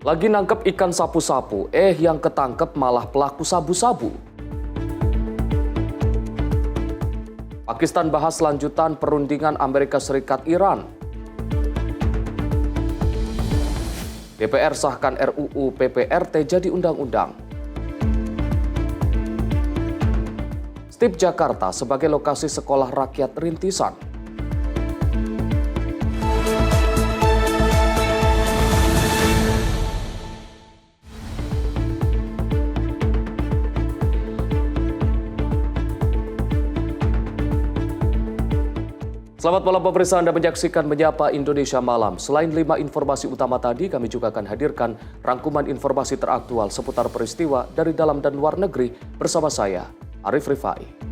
Lagi nangkep ikan sapu-sapu, yang ketangkep malah pelaku sabu-sabu. Pakistan bahas lanjutan perundingan Amerika Serikat Iran. DPR sahkan RUU PPRT jadi undang-undang. STIP Jakarta sebagai lokasi sekolah rakyat rintisan. Selamat malam pemirsa, Anda menyaksikan Menyapa Indonesia Malam. Selain 5 informasi utama tadi, kami juga akan hadirkan rangkuman informasi teraktual seputar peristiwa dari dalam dan luar negeri bersama saya, Arif Rifai.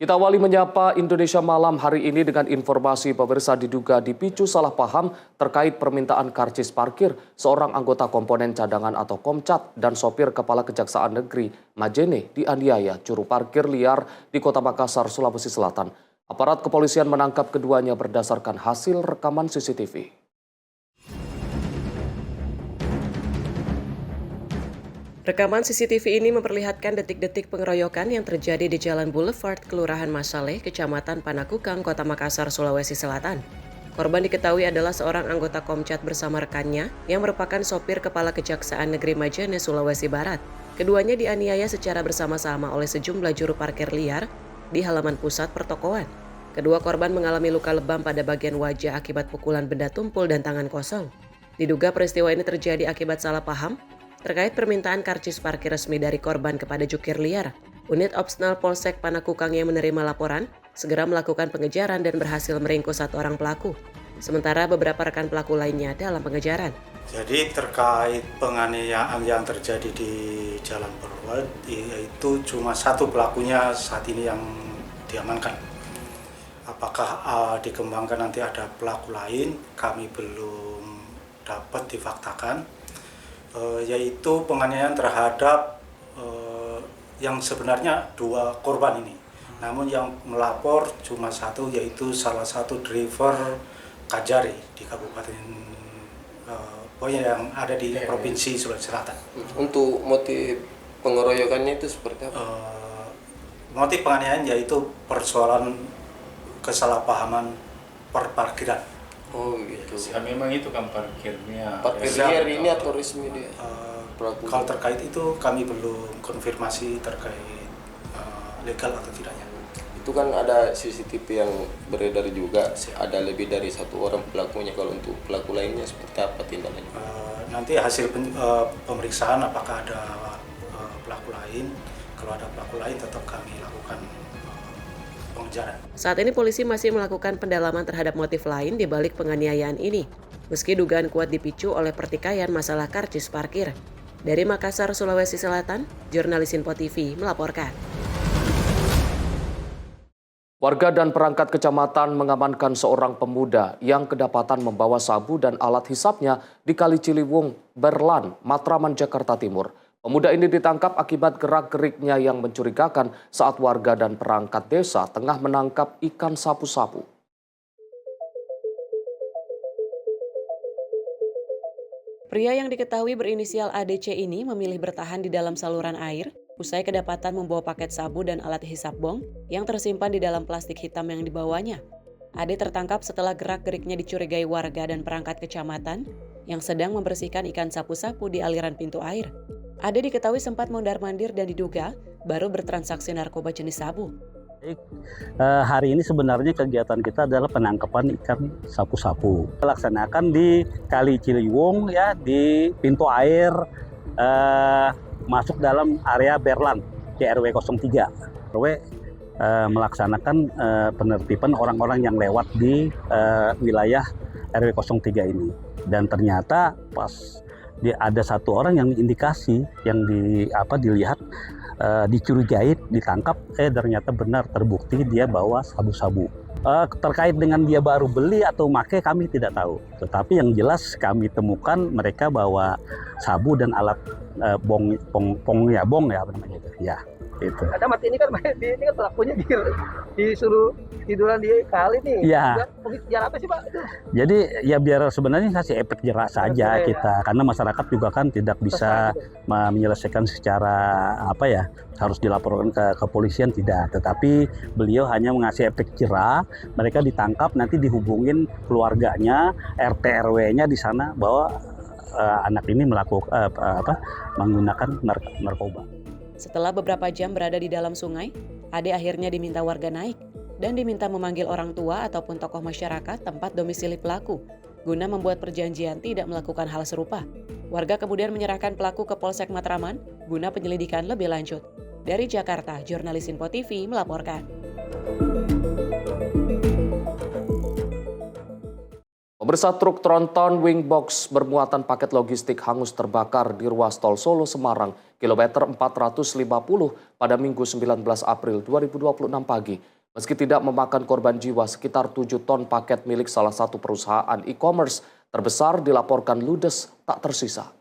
Kita awali Menyapa Indonesia Malam hari ini dengan informasi pemirsa diduga dipicu salah paham terkait permintaan karcis parkir seorang anggota komponen cadangan atau Komcat dan sopir Kepala Kejaksaan Negeri Majene dianiaya juru parkir liar di Kota Makassar, Sulawesi Selatan. Aparat kepolisian menangkap keduanya berdasarkan hasil rekaman CCTV. Rekaman CCTV ini memperlihatkan detik-detik pengeroyokan yang terjadi di Jalan Boulevard, Kelurahan Masaleh, Kecamatan Panakukang, Kota Makassar, Sulawesi Selatan. Korban diketahui adalah seorang anggota Komcat bersama rekannya yang merupakan sopir Kepala Kejaksaan Negeri Majene, Sulawesi Barat. Keduanya dianiaya secara bersama-sama oleh sejumlah juru parkir liar di halaman pusat pertokoan. Kedua korban mengalami luka lebam pada bagian wajah akibat pukulan benda tumpul dan tangan kosong. Diduga peristiwa ini terjadi akibat salah paham terkait permintaan karcis parkir resmi dari korban kepada jukir liar. Unit Opsnal Polsek Panakukang yang menerima laporan segera melakukan pengejaran dan berhasil meringkus satu orang pelaku. Sementara beberapa rekan pelaku lainnya dalam pengejaran. Jadi terkait penganiayaan yang terjadi di Jalan Boulevard, yaitu cuma satu pelakunya saat ini yang diamankan. Apakah dikembangkan nanti ada pelaku lain, kami belum dapat difaktakan. Yaitu penganiayaan terhadap yang sebenarnya 2 korban ini. Namun yang melapor cuma satu, yaitu salah satu driver Kajari di Kabupaten yang ada di Provinsi Sulawesi Selatan. Untuk motif pengeroyokannya itu seperti apa? Motif penganiayaan yaitu persoalan kesalahpahaman perparkiran. Oh gitu. Ya, memang itu kan parkirnya. Parkir liar ini atau resmi dia? Kalau terkait itu kami belum konfirmasi terkait legal atau tidaknya. Itu kan ada CCTV yang beredar juga, ada lebih dari satu orang pelakunya. Kalau untuk pelaku lainnya seperti apa tindakannya? Nanti hasil pemeriksaan apakah ada pelaku lain. Kalau ada pelaku lain tetap kami lakukan pengejaran. Saat ini polisi masih melakukan pendalaman terhadap motif lain di balik penganiayaan ini. Meski dugaan kuat dipicu oleh pertikaian masalah karcis parkir. Dari Makassar, Sulawesi Selatan, jurnalis Info TV melaporkan. Warga dan perangkat kecamatan mengamankan seorang pemuda yang kedapatan membawa sabu dan alat hisapnya di Kali Ciliwung, Berlan, Matraman, Jakarta Timur. Pemuda ini ditangkap akibat gerak-geriknya yang mencurigakan saat warga dan perangkat desa tengah menangkap ikan sapu-sapu. Pria yang diketahui berinisial ADC ini memilih bertahan di dalam saluran air usai kedapatan membawa paket sabu dan alat hisap bong yang tersimpan di dalam plastik hitam yang dibawanya. Ade tertangkap setelah gerak-geriknya dicurigai warga dan perangkat kecamatan yang sedang membersihkan ikan sapu-sapu di aliran pintu air. Ade diketahui sempat mondar-mandir dan diduga baru bertransaksi narkoba jenis sabu. Hari ini sebenarnya kegiatan kita adalah penangkapan ikan sapu-sapu. Laksanakan di Kali Ciliwung ya, di pintu air masuk dalam area Berlan di RW 03. RW melaksanakan penertiban orang-orang yang lewat di wilayah RW 03 ini. Dan ternyata pas ada satu orang yang indikasi yang dilihat dicurigai, ditangkap, ternyata benar terbukti dia bawa sabu-sabu. Terkait dengan dia baru beli atau make kami tidak tahu. Tetapi yang jelas kami temukan mereka bawa sabu dan alat bong ya apa namanya itu. Ya, itu. Ada mati ini kan pelakunya disuruh tiduran di kali nih. Iya. Biar apa sih Pak? Jadi ya biar sebenarnya kasih efek jerah saja kita, karena masyarakat juga kan tidak bisa menyelesaikan secara harus dilaporkan ke kepolisian tidak, tetapi beliau hanya mengasih efek jerah. Mereka ditangkap, nanti dihubungin keluarganya, RT RW-nya di sana bahwa anak ini menggunakan narkoba. Setelah beberapa jam berada di dalam sungai, Ade akhirnya diminta warga naik dan diminta memanggil orang tua ataupun tokoh masyarakat tempat domisili pelaku guna membuat perjanjian tidak melakukan hal serupa. Warga kemudian menyerahkan pelaku ke Polsek Matraman guna penyelidikan lebih lanjut. Dari Jakarta, jurnalis Info TV melaporkan. Pemirsa, truk tronton wingbox bermuatan paket logistik hangus terbakar di ruas tol Solo Semarang, kilometer 450 pada Minggu 19 April 2026 pagi. Meski tidak memakan korban jiwa, sekitar 7 ton paket milik salah satu perusahaan e-commerce terbesar dilaporkan ludes tak tersisa.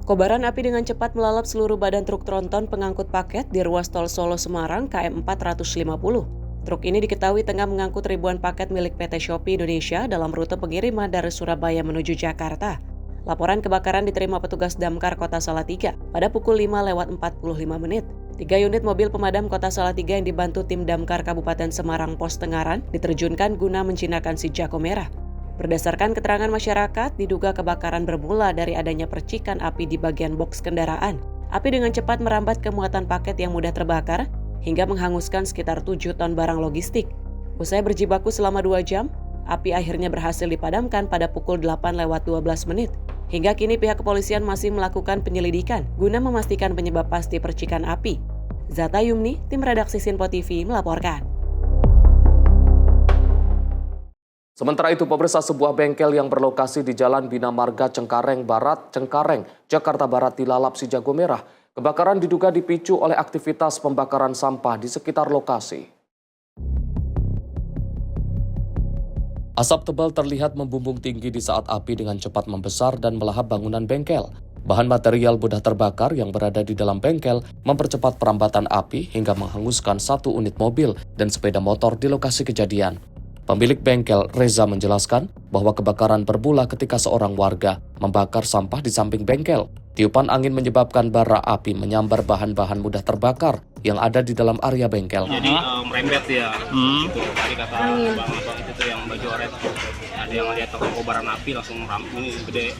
Kobaran api dengan cepat melalap seluruh badan truk tronton pengangkut paket di ruas tol Solo Semarang KM 450. Truk ini diketahui tengah mengangkut ribuan paket milik PT Shopee Indonesia dalam rute pengiriman dari Surabaya menuju Jakarta. Laporan kebakaran diterima petugas Damkar Kota Salatiga pada pukul 5:45 menit. 3 unit mobil pemadam Kota Salatiga yang dibantu tim Damkar Kabupaten Semarang Pos Tengaran diterjunkan guna menjinakkan si Jago Merah. Berdasarkan keterangan masyarakat, diduga kebakaran bermula dari adanya percikan api di bagian boks kendaraan. Api dengan cepat merambat ke muatan paket yang mudah terbakar hingga menghanguskan sekitar 7 ton barang logistik. Usai berjibaku selama 2 jam, api akhirnya berhasil dipadamkan pada pukul 8:12 menit. Hingga kini pihak kepolisian masih melakukan penyelidikan guna memastikan penyebab pasti percikan api. Zata Yumni, tim redaksi Sinpo TV melaporkan. Sementara itu, pemirsa, sebuah bengkel yang berlokasi di Jalan Bina Marga Cengkareng Barat, Cengkareng, Jakarta Barat dilalap si Jago Merah. Kebakaran diduga dipicu oleh aktivitas pembakaran sampah di sekitar lokasi. Asap tebal terlihat membumbung tinggi di saat api dengan cepat membesar dan melahap bangunan bengkel. Bahan material mudah terbakar yang berada di dalam bengkel mempercepat perambatan api hingga menghanguskan 1 unit mobil dan sepeda motor di lokasi kejadian. Pemilik bengkel, Reza, menjelaskan bahwa kebakaran bermula ketika seorang warga membakar sampah di samping bengkel. Tiupan angin menyebabkan bara api menyambar bahan-bahan mudah terbakar yang ada di dalam area bengkel. Jadi merembet ya, gitu. Tadi kata abang-abang itu tuh yang baju oranye, ada yang lihat kobaran api langsung ini gede.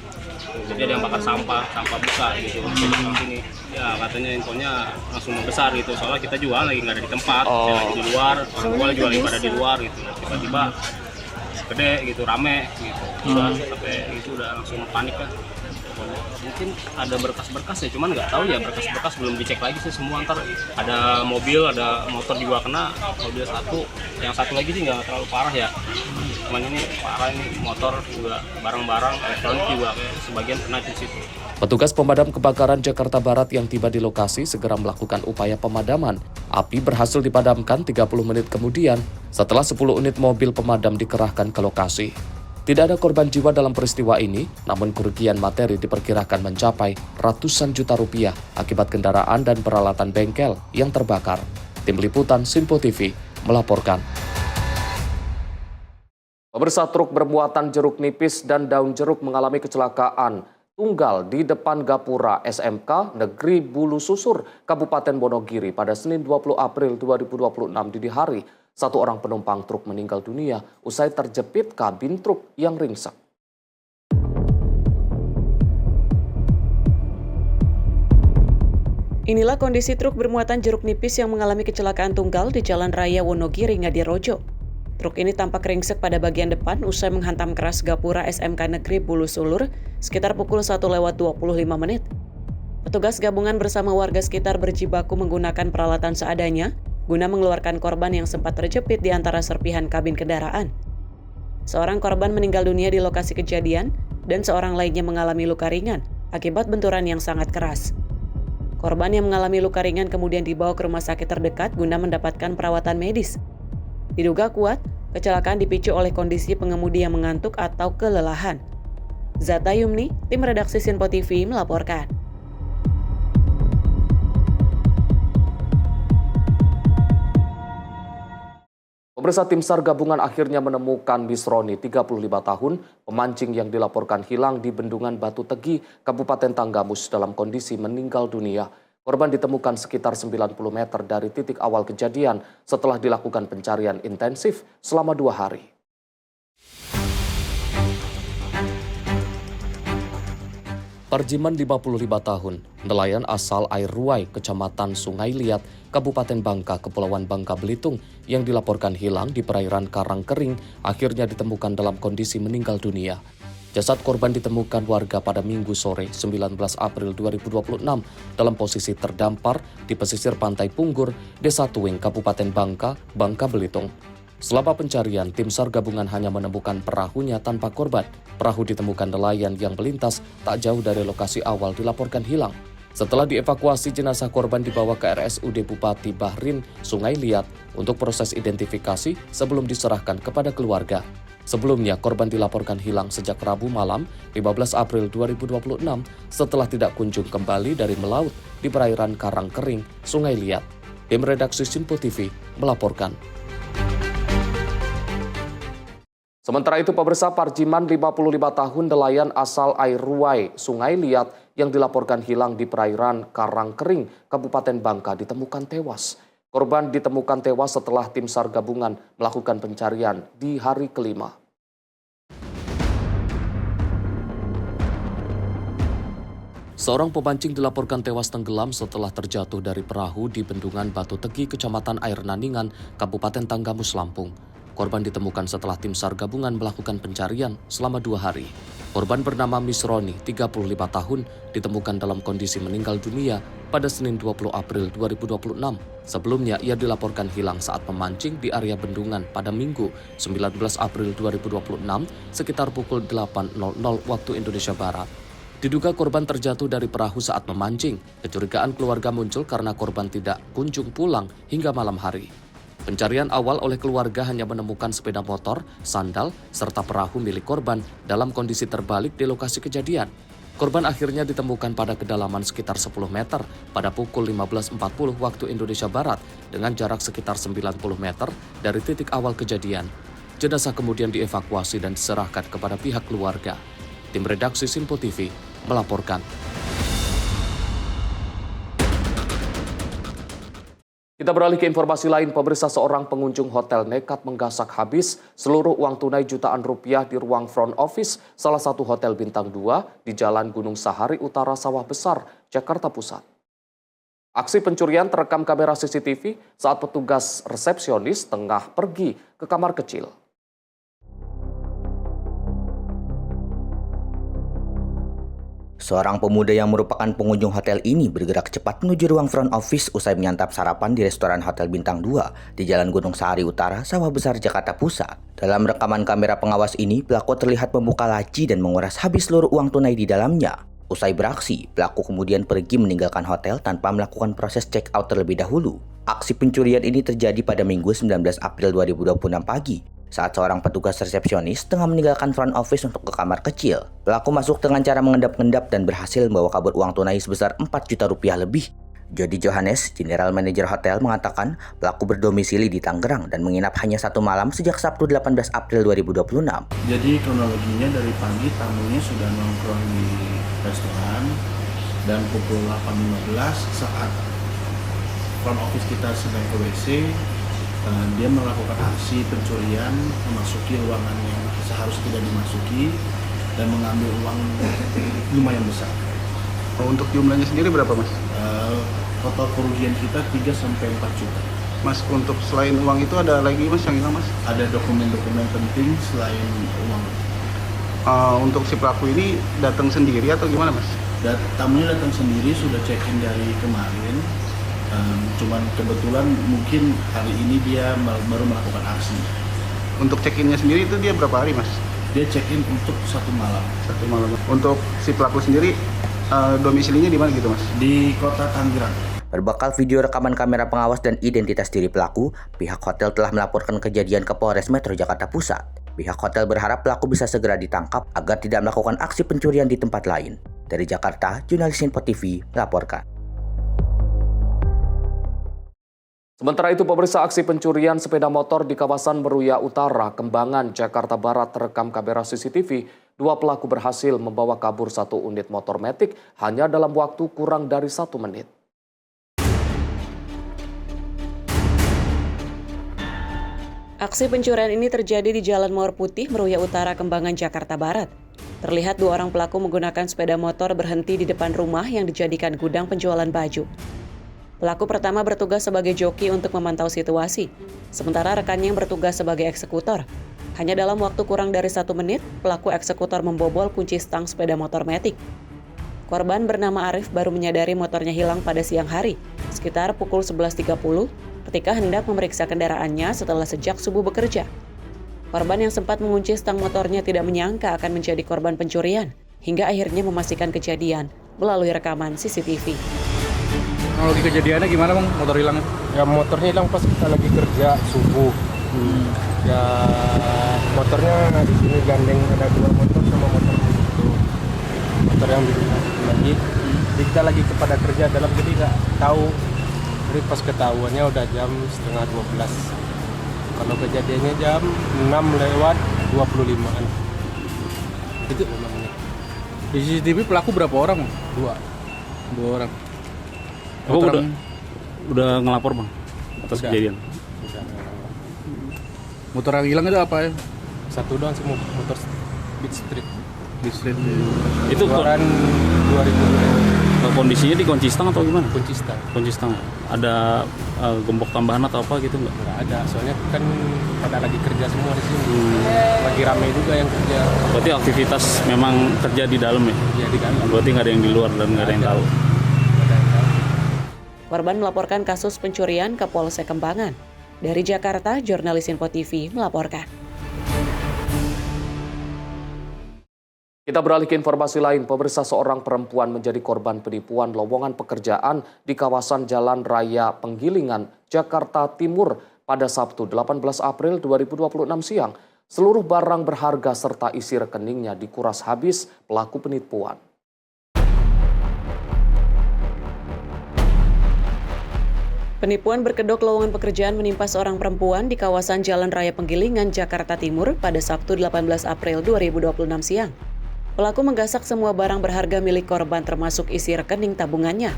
Jadi ada yang bakar sampah busa gitu. Sini ya katanya infonya langsung membesar gitu. Soalnya kita jual lagi nggak ada di tempat, lagi di luar, orang tua jual lagi pada di luar gitu. Tiba-tiba gede gitu, rame gitu. Sampai itu udah langsung panik kan. Mungkin ada berkas-berkas ya, cuman nggak tahu ya, berkas-berkas belum dicek lagi sih semua. Ntar ada mobil, ada motor juga kena, mobil satu, yang satu lagi sih nggak terlalu parah ya. Cuman ini parah, ini motor juga, barang-barang elektronik juga kayak sebagian kena di situ. Petugas pemadam kebakaran Jakarta Barat yang tiba di lokasi segera melakukan upaya pemadaman. Api berhasil dipadamkan 30 menit kemudian setelah 10 unit mobil pemadam dikerahkan ke lokasi. Tidak ada korban jiwa dalam peristiwa ini, namun kerugian materi diperkirakan mencapai ratusan juta rupiah akibat kendaraan dan peralatan bengkel yang terbakar. Tim Liputan Sinpo TV melaporkan. Pemirsa, truk bermuatan jeruk nipis dan daun jeruk mengalami kecelakaan tunggal di depan gapura SMK Negeri Bulu Susur, Kabupaten Wonogiri pada Senin 20 April 2026 dini hari. 1 orang penumpang truk meninggal dunia usai terjepit kabin truk yang ringsek. Inilah kondisi truk bermuatan jeruk nipis yang mengalami kecelakaan tunggal di Jalan Raya Wonogiri, Ngadirojo. Truk ini tampak ringsek pada bagian depan usai menghantam keras gapura SMK Negeri Bulu Sulur sekitar pukul 1:25 menit. Petugas gabungan bersama warga sekitar berjibaku menggunakan peralatan seadanya guna mengeluarkan korban yang sempat terjepit di antara serpihan kabin kendaraan. Seorang korban meninggal dunia di lokasi kejadian dan seorang lainnya mengalami luka ringan akibat benturan yang sangat keras. Korban yang mengalami luka ringan kemudian dibawa ke rumah sakit terdekat guna mendapatkan perawatan medis. Diduga kuat, kecelakaan dipicu oleh kondisi pengemudi yang mengantuk atau kelelahan. Zata Yumni, tim redaksi Sinpo TV melaporkan. Pemirsa, tim SAR gabungan akhirnya menemukan Misroni, 35 tahun, pemancing yang dilaporkan hilang di Bendungan Batu Tegi, Kabupaten Tanggamus dalam kondisi meninggal dunia. Korban ditemukan sekitar 90 meter dari titik awal kejadian setelah dilakukan pencarian intensif selama 2 hari. Parjiman 55 tahun, nelayan asal Air Ruai, Kecamatan Sungai Liat, Kabupaten Bangka, Kepulauan Bangka Belitung, yang dilaporkan hilang di perairan Karang Kering, akhirnya ditemukan dalam kondisi meninggal dunia. Jasad korban ditemukan warga pada Minggu sore 19 April 2026 dalam posisi terdampar di pesisir Pantai Punggur, Desa Tuing, Kabupaten Bangka, Bangka Belitung. Selama pencarian, tim SAR gabungan hanya menemukan perahunya tanpa korban. Perahu ditemukan nelayan yang melintas tak jauh dari lokasi awal dilaporkan hilang. Setelah dievakuasi, jenazah korban dibawa ke RSUD Bupati Bahrin, Sungai Liat untuk proses identifikasi sebelum diserahkan kepada keluarga. Sebelumnya, korban dilaporkan hilang sejak Rabu malam 15 April 2026 setelah tidak kunjung kembali dari melaut di perairan Karang Kering, Sungai Liat. Tim redaksi Sinpo TV melaporkan. Sementara itu, pemirsa, Parjiman 55 tahun nelayan asal Air Ruai, Sungai Liat yang dilaporkan hilang di perairan Karang Kering, Kabupaten Bangka ditemukan tewas. Korban ditemukan tewas setelah tim SAR gabungan melakukan pencarian di hari kelima. Seorang pemancing dilaporkan tewas tenggelam setelah terjatuh dari perahu di Bendungan Batu Tegi, Kecamatan Air Naningan, Kabupaten Tanggamus, Lampung. Korban ditemukan setelah tim SAR gabungan melakukan pencarian selama 2 hari. Korban bernama Misroni, 35 tahun, ditemukan dalam kondisi meninggal dunia pada Senin 20 April 2026. Sebelumnya, ia dilaporkan hilang saat memancing di area bendungan pada Minggu 19 April 2026 sekitar pukul 8.00 waktu Indonesia Barat. Diduga korban terjatuh dari perahu saat memancing. Kecurigaan keluarga muncul karena korban tidak kunjung pulang hingga malam hari. Pencarian awal oleh keluarga hanya menemukan sepeda motor, sandal, serta perahu milik korban dalam kondisi terbalik di lokasi kejadian. Korban akhirnya ditemukan pada kedalaman sekitar 10 meter pada pukul 15.40 waktu Indonesia Barat dengan jarak sekitar 90 meter dari titik awal kejadian. Jenazah kemudian dievakuasi dan diserahkan kepada pihak keluarga. Tim redaksi Sinpo TV melaporkan. Kita beralih ke informasi lain, pemirsa. Seorang pengunjung hotel nekat menggasak habis seluruh uang tunai jutaan rupiah di ruang front office salah satu hotel bintang 2 di Jalan Gunung Sahari Utara, Sawah Besar, Jakarta Pusat. Aksi pencurian terekam kamera CCTV saat petugas resepsionis tengah pergi ke kamar kecil. Seorang pemuda yang merupakan pengunjung hotel ini bergerak cepat menuju ruang front office usai menyantap sarapan di restoran Hotel Bintang 2 di Jalan Gunung Sahari Utara, Sawah Besar, Jakarta Pusat. Dalam rekaman kamera pengawas ini, pelaku terlihat membuka laci dan menguras habis seluruh uang tunai di dalamnya. Usai beraksi, pelaku kemudian pergi meninggalkan hotel tanpa melakukan proses check out terlebih dahulu. Aksi pencurian ini terjadi pada Minggu 19 April 2026 pagi. Saat seorang petugas resepsionis tengah meninggalkan front office untuk ke kamar kecil. Pelaku masuk dengan cara mengendap-endap dan berhasil membawa kabur uang tunai sebesar 4 juta rupiah lebih. Jody Johannes, General Manager Hotel, mengatakan pelaku berdomisili di Tangerang dan menginap hanya 1 malam sejak Sabtu 18 April 2026. Jadi kronologinya dari pagi tamunya sudah nongkrong di restoran dan pukul 8.15 saat front office kita sedang ke WC, dia melakukan aksi pencurian, memasuki ruangan yang seharusnya tidak dimasuki dan mengambil uang lumayan besar. Untuk jumlahnya sendiri berapa, Mas? Total kerugian kita 3-4 juta. Mas, untuk selain uang itu ada lagi, Mas, yang hilang, Mas? Ada dokumen-dokumen penting selain uang. Untuk si pelaku ini datang sendiri atau gimana, Mas? Tamunya datang sendiri, sudah check-in dari kemarin. Cuman kebetulan mungkin hari ini dia baru melakukan aksi. Untuk check-innya sendiri itu dia berapa hari, Mas? dia check-in untuk 1 malam. 1 malam. Untuk si pelaku sendiri domisilinya di mana gitu Mas? Di kota Tangerang. Berbekal video rekaman kamera pengawas dan identitas diri pelaku, pihak hotel telah melaporkan kejadian ke Polres Metro Jakarta Pusat. Pihak hotel berharap pelaku bisa segera ditangkap agar tidak melakukan aksi pencurian di tempat lain. Dari Jakarta, jurnalis Info TV melaporkan. Sementara itu, pemirsa, aksi pencurian sepeda motor di kawasan Meruya Utara, Kembangan, Jakarta Barat terekam kamera CCTV. 2 pelaku berhasil membawa kabur 1 unit motor metik hanya dalam waktu kurang dari 1 menit. Aksi pencurian ini terjadi di Jalan Mawar Putih, Meruya Utara, Kembangan, Jakarta Barat. Terlihat 2 orang pelaku menggunakan sepeda motor berhenti di depan rumah yang dijadikan gudang penjualan baju. Pelaku pertama bertugas sebagai joki untuk memantau situasi, sementara rekannya yang bertugas sebagai eksekutor. Hanya dalam waktu kurang dari 1 menit, pelaku eksekutor membobol kunci stang sepeda motor metik. Korban bernama Arif baru menyadari motornya hilang pada siang hari, sekitar pukul 11.30, ketika hendak memeriksa kendaraannya setelah sejak subuh bekerja. Korban yang sempat mengunci stang motornya tidak menyangka akan menjadi korban pencurian, hingga akhirnya memastikan kejadian melalui rekaman CCTV. Kronologi kejadiannya gimana Bang, motor hilangnya? Ya motornya hilang pas kita lagi kerja subuh. Ya motornya di sini gandeng, ada 2 motor sama motor itu. Motor yang biru lagi. Jadi kita lagi kepada kerja dalam, jadi nggak tahu. Jadi pas ketahuannya udah jam setengah 12. Kalau kejadiannya jam 6:25-an. Itu di CCTV pelaku berapa orang? 2 orang. Abang udah ngelapor Bang atas kejadian? Udah. Motor yang hilang itu apa ya? 1 doang sih, motor Beat Street. Itu keluaran 2000. Kondisinya di kunci stang atau gimana? Kunci stang. Kunci stang. Ada gembok tambahan atau apa gitu nggak? Nggak ada, soalnya kan pada lagi kerja semua di sini. Lagi ramai juga yang kerja. Berarti aktivitas memang kerja di dalam ya? Iya, di dalam. Berarti nggak ada yang di luar dan nggak ada yang tahu. Korban melaporkan kasus pencurian ke Polsek Kembangan. Dari Jakarta, jurnalis Info TV melaporkan. Kita beralih ke informasi lain. Pemirsa, seorang perempuan menjadi korban penipuan lowongan pekerjaan di kawasan Jalan Raya Penggilingan, Jakarta Timur pada Sabtu 18 April 2026 siang. Seluruh barang berharga serta isi rekeningnya dikuras habis pelaku penipuan. Penipuan berkedok lowongan pekerjaan menimpa seorang perempuan di kawasan Jalan Raya Penggilingan, Jakarta Timur pada Sabtu 18 April 2026 siang. Pelaku menggasak semua barang berharga milik korban termasuk isi rekening tabungannya.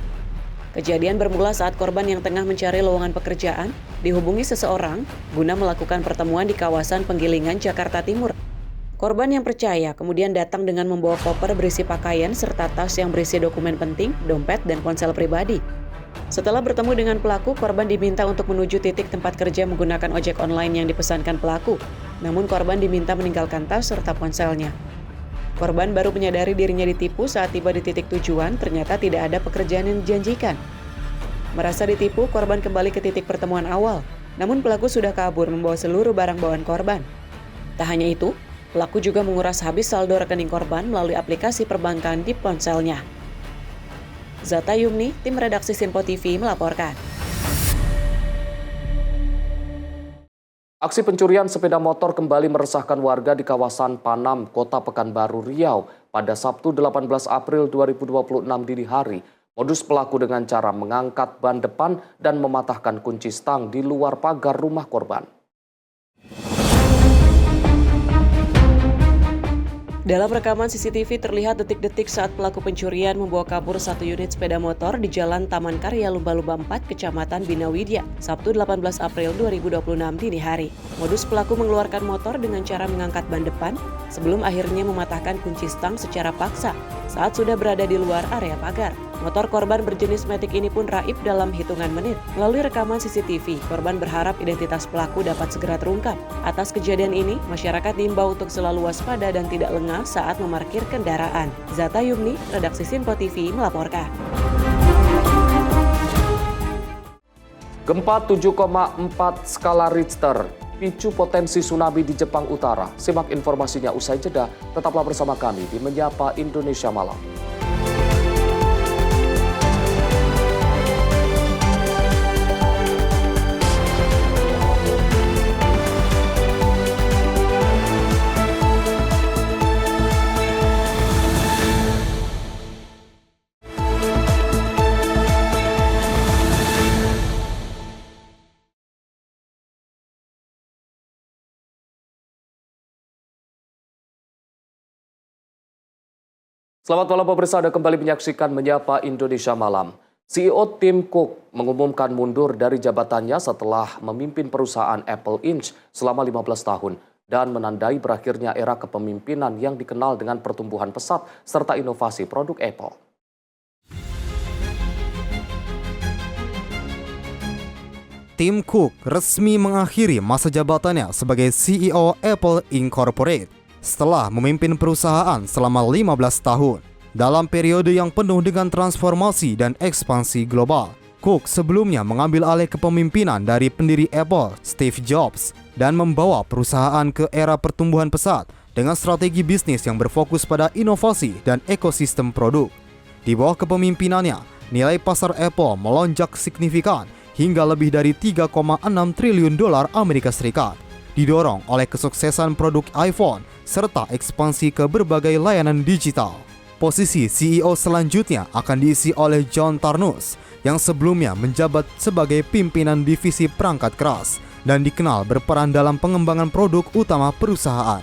Kejadian bermula saat korban yang tengah mencari lowongan pekerjaan dihubungi seseorang guna melakukan pertemuan di kawasan Penggilingan, Jakarta Timur. Korban yang percaya kemudian datang dengan membawa koper berisi pakaian serta tas yang berisi dokumen penting, dompet, dan ponsel pribadi. Setelah bertemu dengan pelaku, korban diminta untuk menuju titik tempat kerja menggunakan ojek online yang dipesankan pelaku. Namun korban diminta meninggalkan tas serta ponselnya. Korban baru menyadari dirinya ditipu saat tiba di titik tujuan, ternyata tidak ada pekerjaan yang dijanjikan. Merasa ditipu, korban kembali ke titik pertemuan awal. Namun pelaku sudah kabur membawa seluruh barang bawaan korban. Tak hanya itu, pelaku juga menguras habis saldo rekening korban melalui aplikasi perbankan di ponselnya. Zata Yumni, tim redaksi Info TV melaporkan. Aksi pencurian sepeda motor kembali meresahkan warga di kawasan Panam, Kota Pekanbaru, Riau pada Sabtu 18 April 2026 dini hari. Modus pelaku dengan cara mengangkat ban depan dan mematahkan kunci stang di luar pagar rumah korban. Dalam rekaman CCTV terlihat detik-detik saat pelaku pencurian membawa kabur 1 unit sepeda motor di Jalan Taman Karya Lumba-Lumba 4, Kecamatan Bina Widya, Sabtu 18 April 2026 dini hari. Modus pelaku mengeluarkan motor dengan cara mengangkat ban depan sebelum akhirnya mematahkan kunci stang secara paksa saat sudah berada di luar area pagar. Motor korban berjenis Matic ini pun raib dalam hitungan menit. Melalui rekaman CCTV, korban berharap identitas pelaku dapat segera terungkap. Atas kejadian ini, masyarakat diimbau untuk selalu waspada dan tidak lengah saat memarkir kendaraan. Zata Yumni, redaksi Info TV melaporkan. Gempa 7,4 skala Richter picu potensi tsunami di Jepang Utara. Simak informasinya usai jeda. Tetaplah bersama kami di Menyapa Indonesia Malam. Selamat malam pemirsa, Anda kembali menyaksikan Menyapa Indonesia Malam. CEO Tim Cook mengumumkan mundur dari jabatannya setelah memimpin perusahaan Apple Inc. selama 15 tahun dan menandai berakhirnya era kepemimpinan yang dikenal dengan pertumbuhan pesat serta inovasi produk Apple. Tim Cook resmi mengakhiri masa jabatannya sebagai CEO Apple Incorporated setelah memimpin perusahaan selama 15 tahun. Dalam periode yang penuh dengan transformasi dan ekspansi global, Cook sebelumnya mengambil alih kepemimpinan dari pendiri Apple, Steve Jobs, dan membawa perusahaan ke era pertumbuhan pesat dengan strategi bisnis yang berfokus pada inovasi dan ekosistem produk. Di bawah kepemimpinannya, nilai pasar Apple melonjak signifikan hingga lebih dari 3,6 triliun dolar Amerika Serikat, didorong oleh kesuksesan produk iPhone serta ekspansi ke berbagai layanan digital. Posisi CEO selanjutnya akan diisi oleh John Tarnus yang sebelumnya menjabat sebagai pimpinan divisi perangkat keras dan dikenal berperan dalam pengembangan produk utama perusahaan.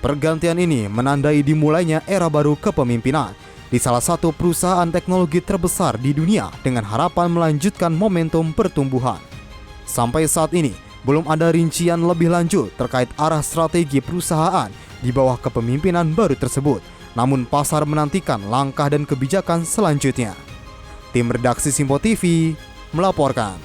Pergantian ini menandai dimulainya era baru kepemimpinan di salah satu perusahaan teknologi terbesar di dunia dengan harapan melanjutkan momentum pertumbuhan. Sampai saat ini, belum ada rincian lebih lanjut terkait arah strategi perusahaan di bawah kepemimpinan baru tersebut, namun pasar menantikan langkah dan kebijakan selanjutnya. Tim redaksi Simpo TV melaporkan.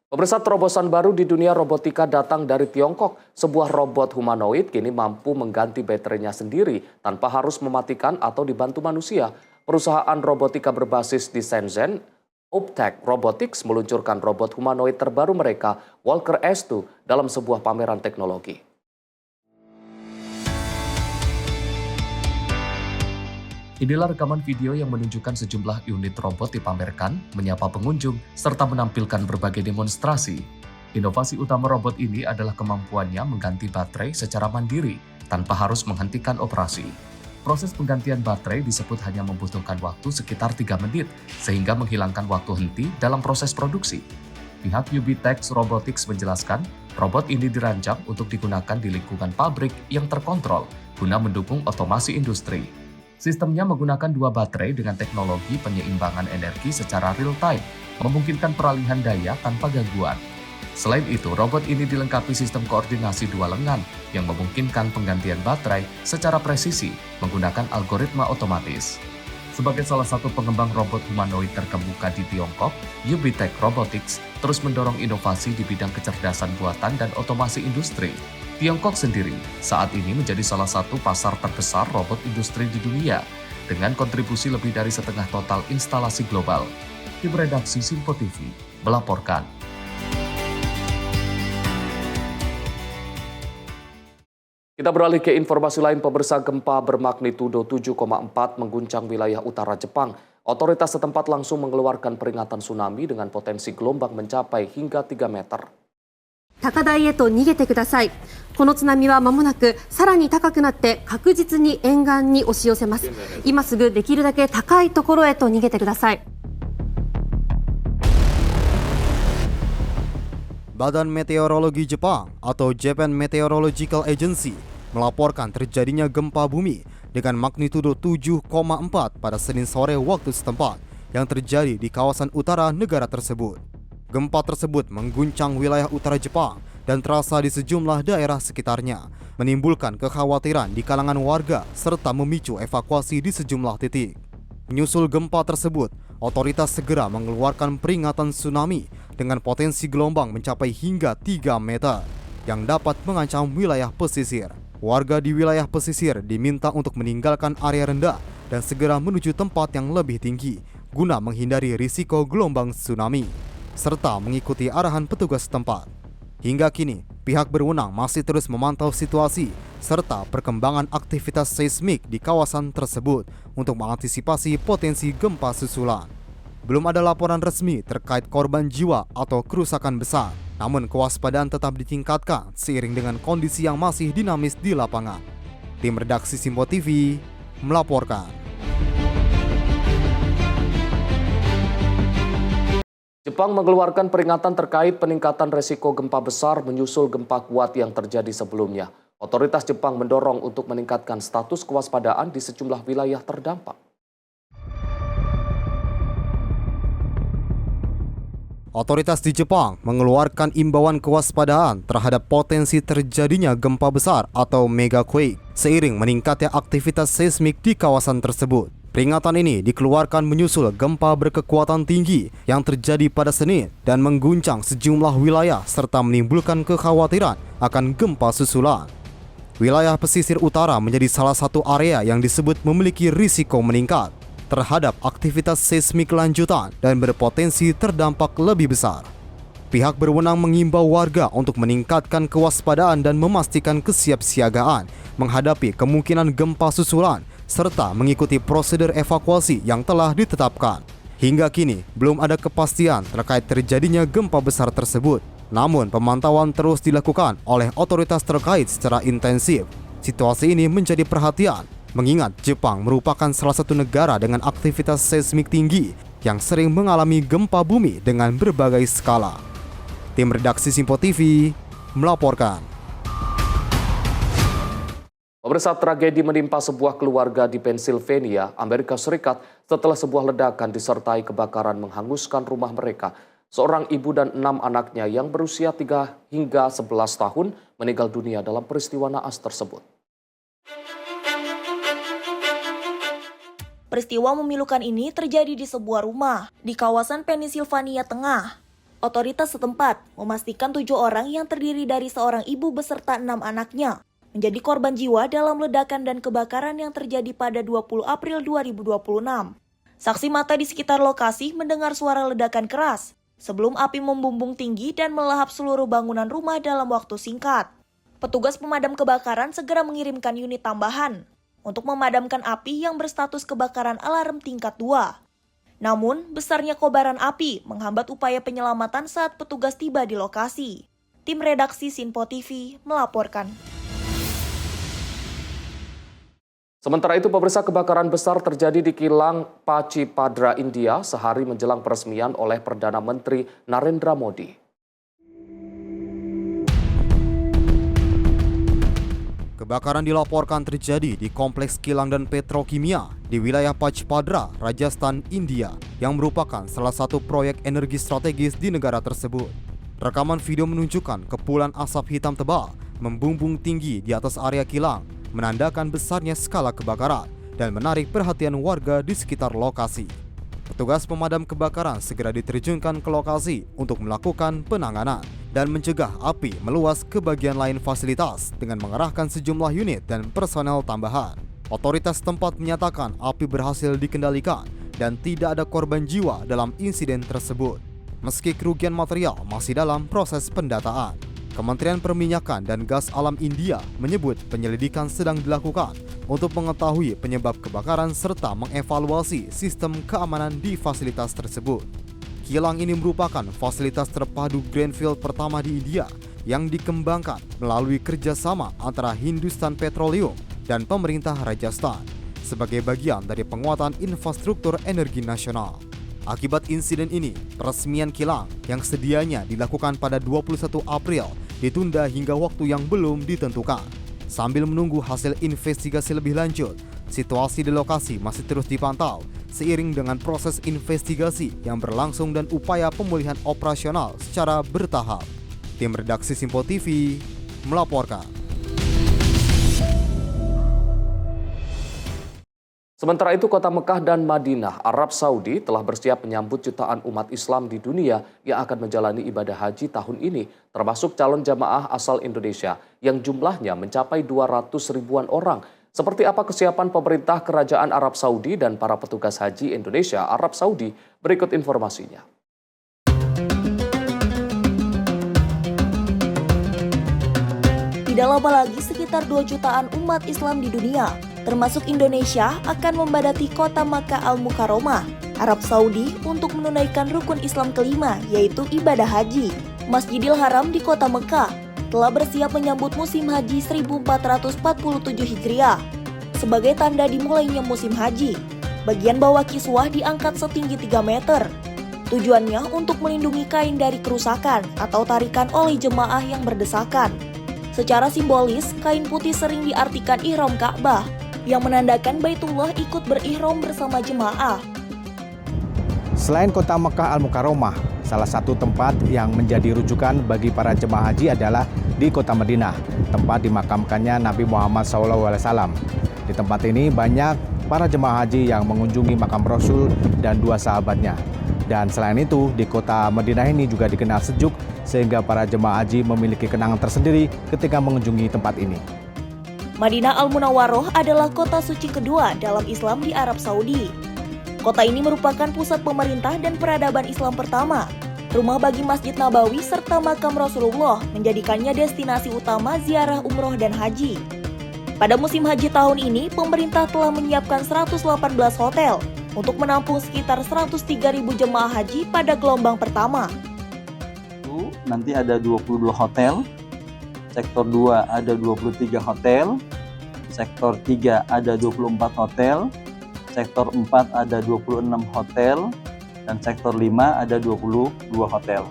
Pemirsa, terobosan baru di dunia robotika datang dari Tiongkok. Sebuah robot humanoid kini mampu mengganti baterainya sendiri tanpa harus mematikan atau dibantu manusia. Perusahaan robotika berbasis di Shenzhen, Optech Robotics meluncurkan robot humanoid terbaru mereka, Walker S2, dalam sebuah pameran teknologi. Inilah rekaman video yang menunjukkan sejumlah unit robot dipamerkan, menyapa pengunjung, serta menampilkan berbagai demonstrasi. Inovasi utama robot ini adalah kemampuannya mengganti baterai secara mandiri, tanpa harus menghentikan operasi. Proses penggantian baterai disebut hanya membutuhkan waktu sekitar 3 menit, sehingga menghilangkan waktu henti dalam proses produksi. Pihak Ubtech Robotics menjelaskan, robot ini dirancang untuk digunakan di lingkungan pabrik yang terkontrol, guna mendukung otomasi industri. Sistemnya menggunakan 2 baterai dengan teknologi penyeimbangan energi secara real-time, memungkinkan peralihan daya tanpa gangguan. Selain itu, robot ini dilengkapi sistem koordinasi 2 lengan yang memungkinkan penggantian baterai secara presisi menggunakan algoritma otomatis. Sebagai salah satu pengembang robot humanoid terkemuka di Tiongkok, Ubtech Robotics terus mendorong inovasi di bidang kecerdasan buatan dan otomasi industri. Tiongkok sendiri saat ini menjadi salah satu pasar terbesar robot industri di dunia dengan kontribusi lebih dari setengah total instalasi global. Tim redaksi Simpo TV melaporkan. Kita beralih ke informasi lain, pemirsa. Gempa bermagnitudo 7,4 mengguncang wilayah utara Jepang. Otoritas setempat langsung mengeluarkan peringatan tsunami dengan potensi gelombang mencapai hingga 3 meter. 高台へと逃げてください。この津波は間もなくさらに高くなって確実に沿岸に押し寄せます。今すぐできるだけ高いところへと逃げてください。 Badan Meteorologi Jepang atau Japan Meteorological Agency melaporkan terjadinya gempa bumi dengan magnitudo 7,4 pada Senin sore waktu setempat yang terjadi di kawasan utara negara tersebut. Gempa tersebut mengguncang wilayah utara Jepang dan terasa di sejumlah daerah sekitarnya, menimbulkan kekhawatiran di kalangan warga serta memicu evakuasi di sejumlah titik. Menyusul gempa tersebut, otoritas segera mengeluarkan peringatan tsunami dengan potensi gelombang mencapai hingga 3 meter yang dapat mengancam wilayah pesisir. Warga di wilayah pesisir diminta untuk meninggalkan area rendah dan segera menuju tempat yang lebih tinggi guna menghindari risiko gelombang tsunami. serta mengikuti arahan petugas setempat. Hingga kini, pihak berwenang masih terus memantau situasi serta perkembangan aktivitas seismik di kawasan tersebut untuk mengantisipasi potensi gempa susulan. Belum ada laporan resmi terkait korban jiwa atau kerusakan besar, namun kewaspadaan tetap ditingkatkan seiring dengan kondisi yang masih dinamis di lapangan. Tim redaksi Simpo TV melaporkan. Jepang mengeluarkan peringatan terkait peningkatan resiko gempa besar menyusul gempa kuat yang terjadi sebelumnya. Otoritas Jepang mendorong untuk meningkatkan status kewaspadaan di sejumlah wilayah terdampak. Otoritas di Jepang mengeluarkan imbauan kewaspadaan terhadap potensi terjadinya gempa besar atau megaquake seiring meningkatnya aktivitas seismik di kawasan tersebut. Peringatan ini dikeluarkan menyusul gempa berkekuatan tinggi yang terjadi pada Senin dan mengguncang sejumlah wilayah serta menimbulkan kekhawatiran akan gempa susulan. Wilayah pesisir utara menjadi salah satu area yang disebut memiliki risiko meningkat terhadap aktivitas seismik lanjutan dan berpotensi terdampak lebih besar. Pihak berwenang mengimbau warga untuk meningkatkan kewaspadaan dan memastikan kesiapsiagaan menghadapi kemungkinan gempa susulan serta mengikuti prosedur evakuasi yang telah ditetapkan. Hingga kini, belum ada kepastian terkait terjadinya gempa besar tersebut. Namun, pemantauan terus dilakukan oleh otoritas terkait secara intensif. Situasi ini menjadi perhatian mengingat Jepang merupakan salah satu negara dengan aktivitas seismik tinggi yang sering mengalami gempa bumi dengan berbagai skala. Tim redaksi Simpo TV melaporkan. Pemirsa, tragedi menimpa sebuah keluarga di Pennsylvania, Amerika Serikat setelah sebuah ledakan disertai kebakaran menghanguskan rumah mereka. Seorang ibu dan 6 anaknya yang berusia 3 hingga 11 tahun meninggal dunia dalam peristiwa naas tersebut. Peristiwa memilukan ini terjadi di sebuah rumah di kawasan Pennsylvania Tengah. Otoritas setempat memastikan 7 orang yang terdiri dari seorang ibu beserta 6 anaknya menjadi korban jiwa dalam ledakan dan kebakaran yang terjadi pada 20 April 2026. Saksi mata di sekitar lokasi mendengar suara ledakan keras sebelum api membumbung tinggi dan melahap seluruh bangunan rumah dalam waktu singkat. Petugas pemadam kebakaran segera mengirimkan unit tambahan untuk memadamkan api yang berstatus kebakaran alarm tingkat 2. Namun, besarnya kobaran api menghambat upaya penyelamatan saat petugas tiba di lokasi. Tim redaksi Simpo TV melaporkan. Sementara itu, pemirsa, kebakaran besar terjadi di kilang Pacipadra, India sehari menjelang peresmian oleh Perdana Menteri Narendra Modi. Kebakaran dilaporkan terjadi di kompleks kilang dan petrokimia di wilayah Pacipadra, Rajasthan, India, yang merupakan salah satu proyek energi strategis di negara tersebut. Rekaman video menunjukkan kepulan asap hitam tebal membumbung tinggi di atas area kilang, menandakan besarnya skala kebakaran dan menarik perhatian warga di sekitar lokasi. Petugas pemadam kebakaran segera diterjunkan ke lokasi untuk melakukan penanganan dan mencegah api meluas ke bagian lain fasilitas dengan mengerahkan sejumlah unit dan personel tambahan. Otoritas setempat menyatakan api berhasil dikendalikan dan tidak ada korban jiwa dalam insiden tersebut. Meski kerugian material masih dalam proses pendataan. Kementerian Perminyakan dan Gas Alam India menyebut penyelidikan sedang dilakukan untuk mengetahui penyebab kebakaran serta mengevaluasi sistem keamanan di fasilitas tersebut. Kilang ini merupakan fasilitas terpadu greenfield pertama di India yang dikembangkan melalui kerjasama antara Hindustan Petroleum dan pemerintah Rajasthan sebagai bagian dari penguatan infrastruktur energi nasional. Akibat insiden ini, peresmian kilang yang sedianya dilakukan pada 21 April ditunda hingga waktu yang belum ditentukan. Sambil menunggu hasil investigasi lebih lanjut, situasi di lokasi masih terus dipantau seiring dengan proses investigasi yang berlangsung dan upaya pemulihan operasional secara bertahap. Tim redaksi Simpo TV melaporkan. Sementara itu, kota Mekah dan Madinah, Arab Saudi telah bersiap menyambut jutaan umat Islam di dunia yang akan menjalani ibadah haji tahun ini, termasuk calon jamaah asal Indonesia yang jumlahnya mencapai 200 ribuan orang. Seperti apa kesiapan pemerintah Kerajaan Arab Saudi dan para petugas haji Indonesia Arab Saudi? Berikut informasinya. Tidak lama lagi sekitar 2 jutaan umat Islam di dunia, termasuk Indonesia, akan membadati kota Makkah Al-Mukarramah, Arab Saudi untuk menunaikan rukun Islam kelima, yaitu ibadah haji. Masjidil Haram di kota Mekah telah bersiap menyambut musim haji 1447 Hijriah. Sebagai tanda dimulainya musim haji, bagian bawah kiswah diangkat setinggi 3 meter. Tujuannya untuk melindungi kain dari kerusakan atau tarikan oleh jemaah yang berdesakan. Secara simbolis, kain putih sering diartikan ihram Ka'bah, yang menandakan Baitullah ikut berihram bersama jemaah. Selain kota Makkah Al-Mukarramah, salah satu tempat yang menjadi rujukan bagi para jemaah haji adalah di kota Madinah, tempat dimakamkannya Nabi Muhammad SAW. Di tempat ini banyak para jemaah haji yang mengunjungi makam Rasul dan 2 sahabatnya. Dan selain itu, di kota Madinah ini juga dikenal sejuk, sehingga para jemaah haji memiliki kenangan tersendiri ketika mengunjungi tempat ini. Madinah Al-Munawwaroh adalah kota suci kedua dalam Islam di Arab Saudi. Kota ini merupakan pusat pemerintah dan peradaban Islam pertama, rumah bagi Masjid Nabawi serta makam Rasulullah, menjadikannya destinasi utama ziarah umroh dan haji. Pada musim haji tahun ini, pemerintah telah menyiapkan 118 hotel untuk menampung sekitar 103.000 jemaah haji pada gelombang pertama. Nanti ada 22 hotel, sektor 2 ada 23 hotel, sektor 3 ada 24 hotel, sektor 4 ada 26 hotel, dan sektor 5 ada 22 hotel.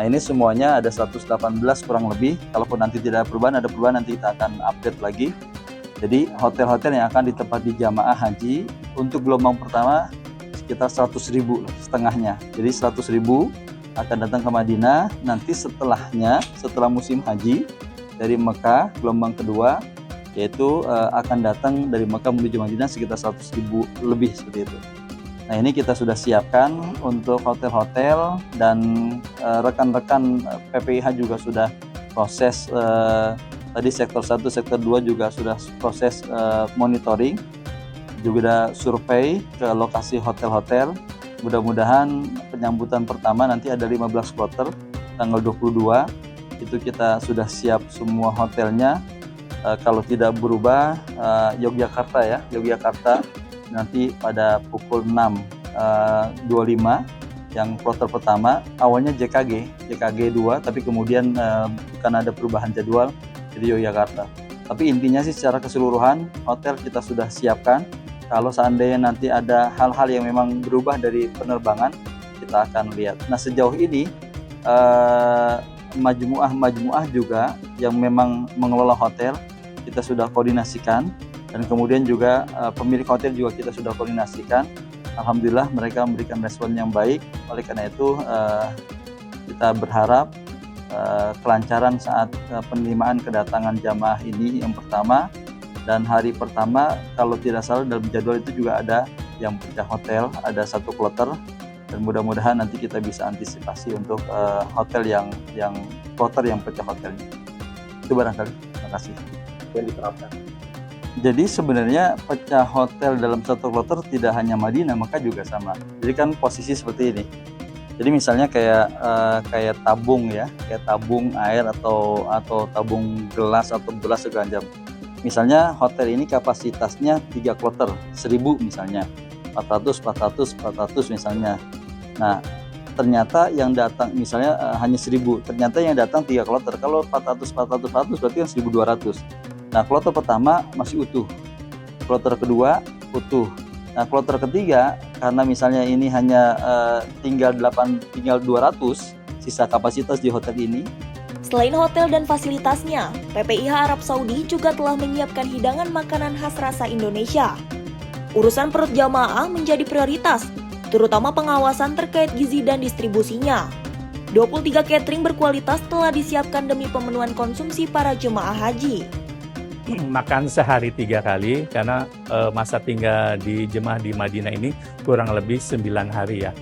Nah ini semuanya ada 118 kurang lebih, kalaupun nanti tidak ada perubahan, nanti kita akan update lagi. Jadi hotel-hotel yang akan ditempati jamaah haji untuk gelombang pertama sekitar 100.000 setengahnya. Jadi 100.000 akan datang ke Madinah. Nanti setelahnya, setelah musim haji dari Mekah gelombang kedua, yaitu akan datang dari Mekah menuju Madinah sekitar 100.000 lebih seperti itu. Nah ini kita sudah siapkan untuk hotel-hotel, dan rekan-rekan PPIH juga sudah proses. Tadi sektor 1, sektor 2 juga sudah proses monitoring, juga survei ke lokasi hotel-hotel. Mudah-mudahan penyambutan pertama nanti ada 15 kloter, tanggal 22, itu kita sudah siap semua hotelnya. Kalau tidak berubah, Yogyakarta nanti pada pukul 6.25, yang kloter pertama, awalnya JKG 2, tapi kemudian karena ada perubahan jadwal, jadi Yogyakarta. Tapi intinya sih secara keseluruhan hotel kita sudah siapkan. Kalau seandainya nanti ada hal-hal yang memang berubah dari penerbangan, kita akan lihat. Nah sejauh ini majmuah juga yang memang mengelola hotel kita sudah koordinasikan, dan kemudian juga pemilik hotel juga kita sudah koordinasikan. Alhamdulillah mereka memberikan respon yang baik. Oleh karena itu kita berharap kelancaran saat penerimaan kedatangan jamaah ini yang pertama, dan hari pertama kalau tidak salah dalam jadwal itu juga ada yang pecah hotel, ada 1 kloter, dan mudah-mudahan nanti kita bisa antisipasi untuk hotel yang kloter yang pecah hotelnya. Itu barangkali. Terima kasih. Yang diterapkan. Jadi sebenarnya pecah hotel dalam 1 kloter tidak hanya Madinah, maka juga sama. Jadi kan posisi seperti ini. Jadi misalnya kayak tabung ya, kayak tabung air atau tabung gelas atau gelas segala macam. Misalnya hotel ini kapasitasnya 3 kloter, 1.000 misalnya, 400 misalnya. Nah ternyata yang datang misalnya hanya 1.000, ternyata yang datang 3 kloter. Kalau 400 berarti kan 1.200. Nah kloter pertama masih utuh, kloter kedua utuh. Nah kloter ketiga, karena misalnya ini hanya tinggal 200 sisa kapasitas di hotel ini. Selain hotel dan fasilitasnya, PPIH Arab Saudi juga telah menyiapkan hidangan makanan khas rasa Indonesia. Urusan perut jamaah menjadi prioritas, terutama pengawasan terkait gizi dan distribusinya. 23 catering berkualitas telah disiapkan demi pemenuhan konsumsi para jemaah haji. Makan sehari 3 kali, karena masa tinggal di jemaah di Madinah ini kurang lebih 9 hari ya.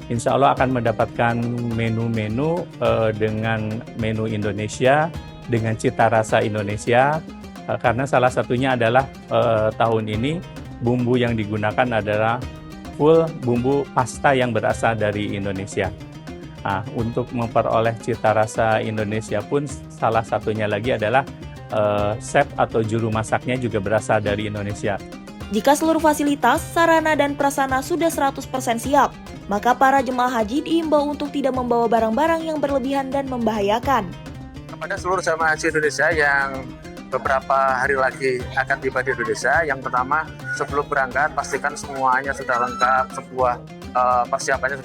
Insya Allah akan mendapatkan menu-menu dengan menu Indonesia, dengan cita rasa Indonesia, karena salah satunya adalah tahun ini bumbu yang digunakan adalah full bumbu pasta yang berasal dari Indonesia. Nah, untuk memperoleh cita rasa Indonesia pun salah satunya lagi adalah chef atau juru masaknya juga berasal dari Indonesia. Jika seluruh fasilitas, sarana, dan prasarana sudah 100% siap, maka para jemaah haji diimbau untuk tidak membawa barang-barang yang berlebihan dan membahayakan. Kepada seluruh jemaah haji Indonesia yang beberapa hari lagi akan tiba di Indonesia, yang pertama sebelum berangkat pastikan semuanya sudah lengkap, persiapannya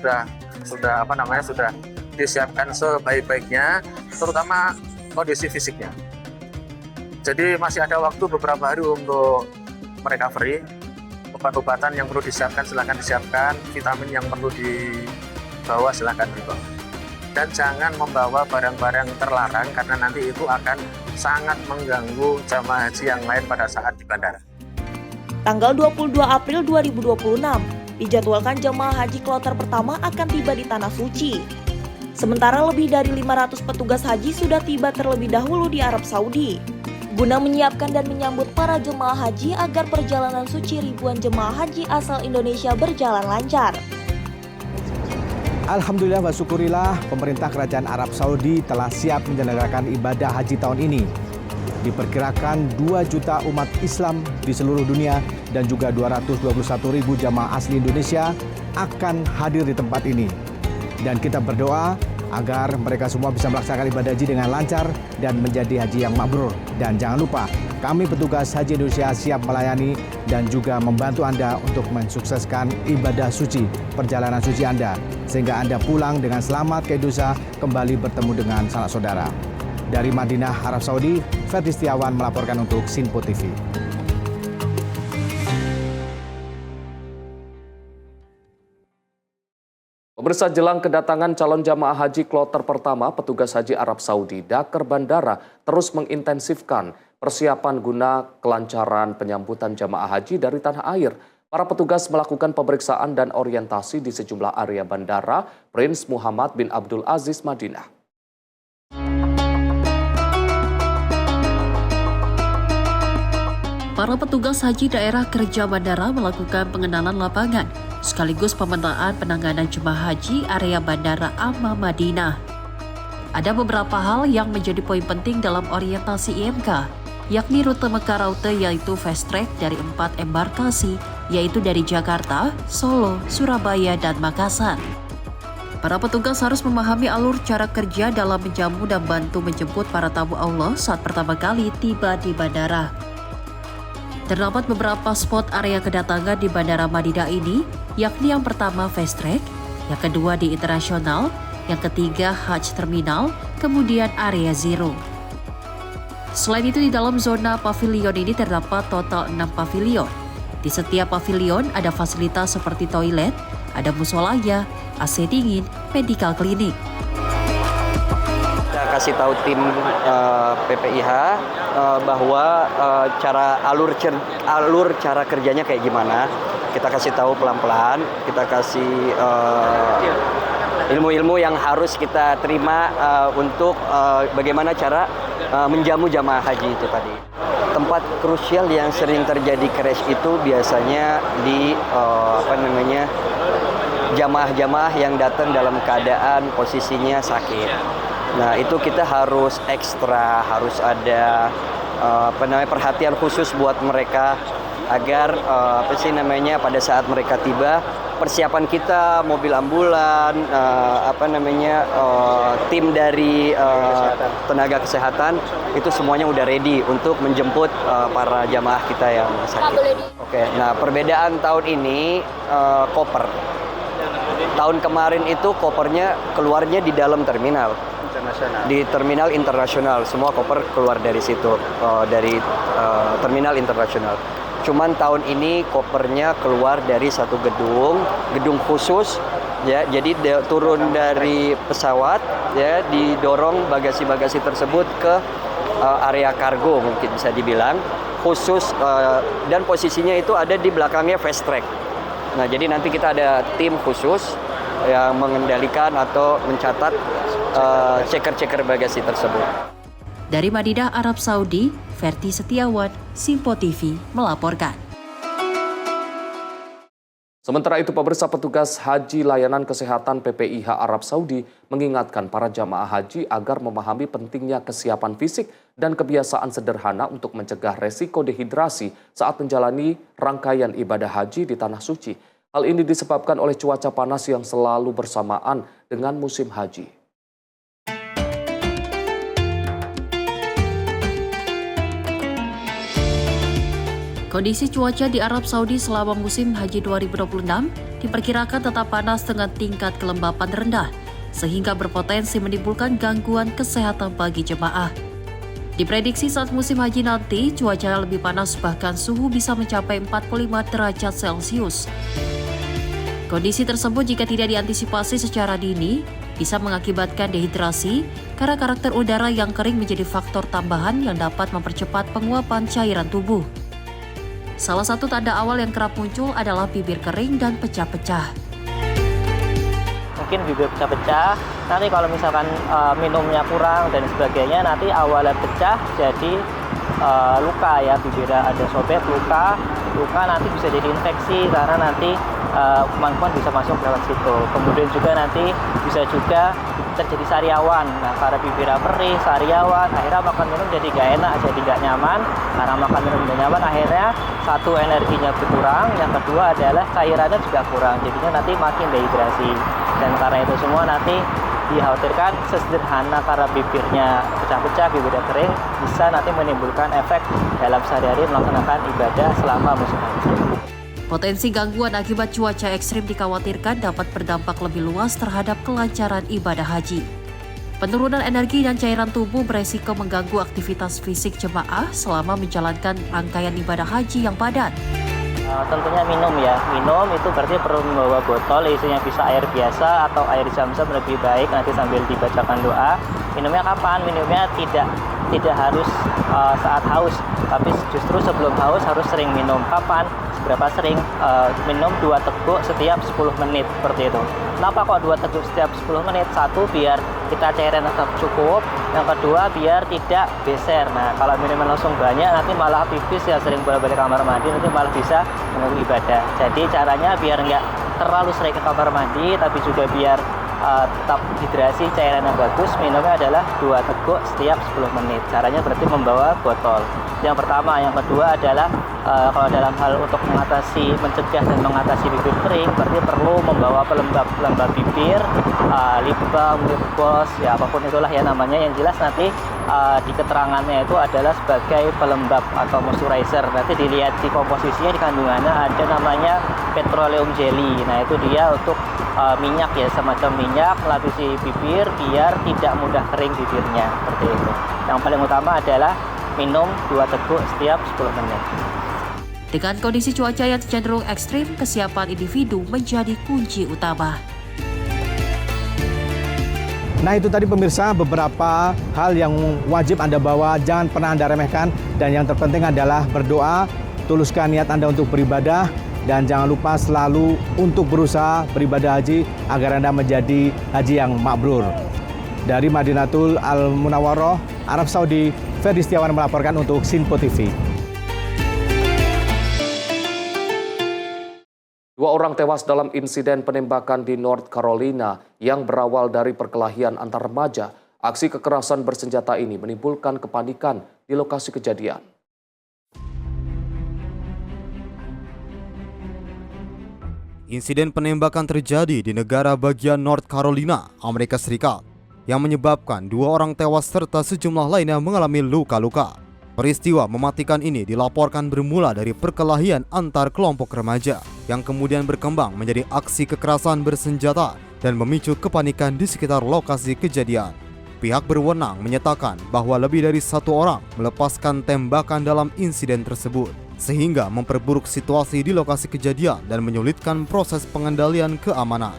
sudah disiapkan sebaik-baiknya, terutama kondisi fisiknya. Jadi masih ada waktu beberapa hari untuk recovery. Obat-obatan yang perlu disiapkan silakan disiapkan, vitamin yang perlu dibawa silakan dibawa. Dan jangan membawa barang-barang terlarang karena nanti itu akan sangat mengganggu jamaah haji yang lain pada saat di bandara. Tanggal 22 April 2026, dijadwalkan jemaah haji kloter pertama akan tiba di Tanah Suci. Sementara lebih dari 500 petugas haji sudah tiba terlebih dahulu di Arab Saudi. Guna menyiapkan dan menyambut para jemaah haji agar perjalanan suci ribuan jemaah haji asal Indonesia berjalan lancar. Alhamdulillah wa syukurillah, pemerintah Kerajaan Arab Saudi telah siap menyelenggarakan ibadah haji tahun ini. Diperkirakan 2 juta umat Islam di seluruh dunia dan juga 221.000 jamaah asli Indonesia akan hadir di tempat ini. Dan kita berdoa agar mereka semua bisa melaksanakan ibadah haji dengan lancar dan menjadi haji yang mabrur. Dan jangan lupa, kami petugas Haji Indonesia siap melayani dan juga membantu Anda untuk mensukseskan ibadah suci, perjalanan suci Anda, sehingga Anda pulang dengan selamat ke Indonesia, kembali bertemu dengan sanak saudara. Dari Madinah, Arab Saudi, Ferdi Setiawan melaporkan untuk Sinpo TV. Pemirsa, jelang kedatangan calon jamaah haji kloter pertama, petugas haji Arab Saudi Dakar Bandara terus mengintensifkan persiapan guna kelancaran penyambutan jamaah haji dari tanah air. Para petugas melakukan pemeriksaan dan orientasi di sejumlah area bandara Prince Muhammad bin Abdul Aziz Madinah. Para petugas haji daerah kerja bandara melakukan pengenalan lapangan, sekaligus pemetaan penanganan jemaah haji area Bandara Amma Madinah. Ada beberapa hal yang menjadi poin penting dalam orientasi IMK, yakni rute Mekah-Raute yaitu fast track dari 4 embarkasi, yaitu dari Jakarta, Solo, Surabaya, dan Makassar. Para petugas harus memahami alur cara kerja dalam menjamu dan bantu menjemput para tamu Allah saat pertama kali tiba di bandara. Terdapat beberapa spot area kedatangan di Bandara Madinah ini, yakni yang pertama fast track, yang kedua di internasional, yang ketiga Hajj Terminal, kemudian area Zero. Selain itu di dalam zona pavilion ini terdapat total 6 pavilion. Di setiap pavilion ada fasilitas seperti toilet, ada musolanya, AC dingin, medical clinic. Kita kasih tahu tim PPIH bahwa alur cara kerjanya kayak gimana. Kita kasih tahu pelan-pelan, kita kasih ilmu-ilmu yang harus kita terima untuk bagaimana cara menjamu jamaah haji itu tadi. Tempat krusial yang sering terjadi crash itu biasanya di jamaah-jamaah yang datang dalam keadaan posisinya sakit. Nah, itu kita harus ekstra, harus ada perhatian khusus buat mereka agar pada saat mereka tiba, persiapan kita, mobil ambulan, tim dari tenaga kesehatan itu semuanya udah ready untuk menjemput para jamaah kita yang sakit. Oke, nah perbedaan tahun ini koper. Tahun kemarin itu kopernya keluarnya di dalam terminal. Di terminal internasional, semua koper keluar dari situ, dari terminal internasional. Cuman tahun ini kopernya keluar dari satu gedung khusus, ya. Jadi turun dari pesawat, ya, didorong bagasi-bagasi tersebut ke area kargo, mungkin bisa dibilang khusus, dan posisinya itu ada di belakangnya fast track. Nah, jadi nanti kita ada tim khusus yang mengendalikan atau mencatat ceker-ceker bagasi tersebut. Dari Madinah, Arab Saudi, Ferdi Setiawan, Sinpo TV melaporkan. Sementara itu, pemirsa, petugas haji layanan kesehatan PPIH Arab Saudi mengingatkan para jamaah haji agar memahami pentingnya kesiapan fisik dan kebiasaan sederhana untuk mencegah resiko dehidrasi saat menjalani rangkaian ibadah haji di Tanah Suci. Hal ini disebabkan oleh cuaca panas yang selalu bersamaan dengan musim haji. Kondisi cuaca di Arab Saudi selama musim haji 2026 diperkirakan tetap panas dengan tingkat kelembapan rendah, sehingga berpotensi menimbulkan gangguan kesehatan bagi jemaah. Diprediksi saat musim haji nanti, cuaca lebih panas, bahkan suhu bisa mencapai 45 derajat Celcius. Kondisi tersebut jika tidak diantisipasi secara dini, bisa mengakibatkan dehidrasi karena karakter udara yang kering menjadi faktor tambahan yang dapat mempercepat penguapan cairan tubuh. Salah satu tanda awal yang kerap muncul adalah bibir kering dan pecah-pecah. Mungkin bibir pecah-pecah, nanti kalau misalkan minumnya kurang dan sebagainya, nanti awalnya pecah jadi luka ya, bibirnya ada sobek, luka nanti bisa jadi infeksi karena nanti kuman-kuman bisa masuk lewat situ. Kemudian juga nanti bisa juga terjadi sariawan. Nah, karena bibirnya perih, sariawan, akhirnya makan minum jadi gak enak, jadi gak nyaman. Karena makan minum gak nyaman, akhirnya satu, energinya berkurang, yang kedua adalah cairannya juga kurang, jadinya nanti makin dehidrasi. Dan karena itu semua nanti dikhawatirkan sesederhana karena bibirnya pecah-pecah, bibirnya kering, bisa nanti menimbulkan efek dalam sehari-hari melaksanakan ibadah selama musim haji. Potensi gangguan akibat cuaca ekstrim dikhawatirkan dapat berdampak lebih luas terhadap kelancaran ibadah haji. Penurunan energi dan cairan tubuh beresiko mengganggu aktivitas fisik jemaah selama menjalankan rangkaian ibadah haji yang padat. Tentunya minum ya, minum itu berarti perlu membawa botol, isinya bisa air biasa atau air zam-zam lebih baik, nanti sambil dibacakan doa. Minumnya kapan? Minumnya tidak harus saat haus, tapi justru sebelum haus harus sering minum. Kapan? Seberapa sering? Minum 2 teguk setiap 10 menit, seperti itu. Kenapa kok 2 teguk setiap 10 menit? Satu, biar kita cairan tetap cukup. Yang kedua, biar tidak beser. Nah, kalau minum langsung banyak, nanti malah pipis ya, sering bolak-balik kamar mandi, nanti malah bisa mengganggu ibadah. Jadi caranya biar nggak terlalu sering ke kamar mandi, tapi juga biar tetap hidrasi, cairan yang bagus, minumnya adalah 2 teguk setiap 10 menit. Caranya berarti membawa botol. Yang pertama. Yang kedua adalah kalau dalam hal untuk mencegah dan mengatasi bibir kering, berarti perlu membawa pelembab bibir, lip balm, lip gloss, ya apapun itulah ya namanya. Yang jelas nanti di keterangannya itu adalah sebagai pelembab atau moisturizer. Nanti dilihat di komposisinya, di kandungannya ada namanya petroleum jelly. Nah, itu dia untuk minyak ya, semacam minyak melapisi bibir biar tidak mudah kering bibirnya, seperti itu. Yang paling utama adalah minum 2 teguk setiap 10 menit. Dengan kondisi cuaca yang cenderung ekstrim, kesiapan individu menjadi kunci utama. Nah, itu tadi pemirsa beberapa hal yang wajib Anda bawa, jangan pernah Anda remehkan, dan yang terpenting adalah berdoa, tuluskan niat Anda untuk beribadah, dan jangan lupa selalu untuk berusaha beribadah haji agar Anda menjadi haji yang mabrur. Dari Madinatul Al-Munawwaroh, Arab Saudi, Ferdi Setiawan melaporkan untuk Sinpo TV. 2 orang tewas dalam insiden penembakan di North Carolina yang berawal dari perkelahian antar remaja. Aksi kekerasan bersenjata ini menimbulkan kepanikan di lokasi kejadian. Insiden penembakan terjadi di negara bagian North Carolina, Amerika Serikat, yang menyebabkan 2 orang tewas serta sejumlah lainnya mengalami luka-luka. Peristiwa mematikan ini dilaporkan bermula dari perkelahian antar kelompok remaja yang kemudian berkembang menjadi aksi kekerasan bersenjata dan memicu kepanikan di sekitar lokasi kejadian. Pihak berwenang menyatakan bahwa lebih dari 1 orang melepaskan tembakan dalam insiden tersebut, sehingga memperburuk situasi di lokasi kejadian dan menyulitkan proses pengendalian keamanan.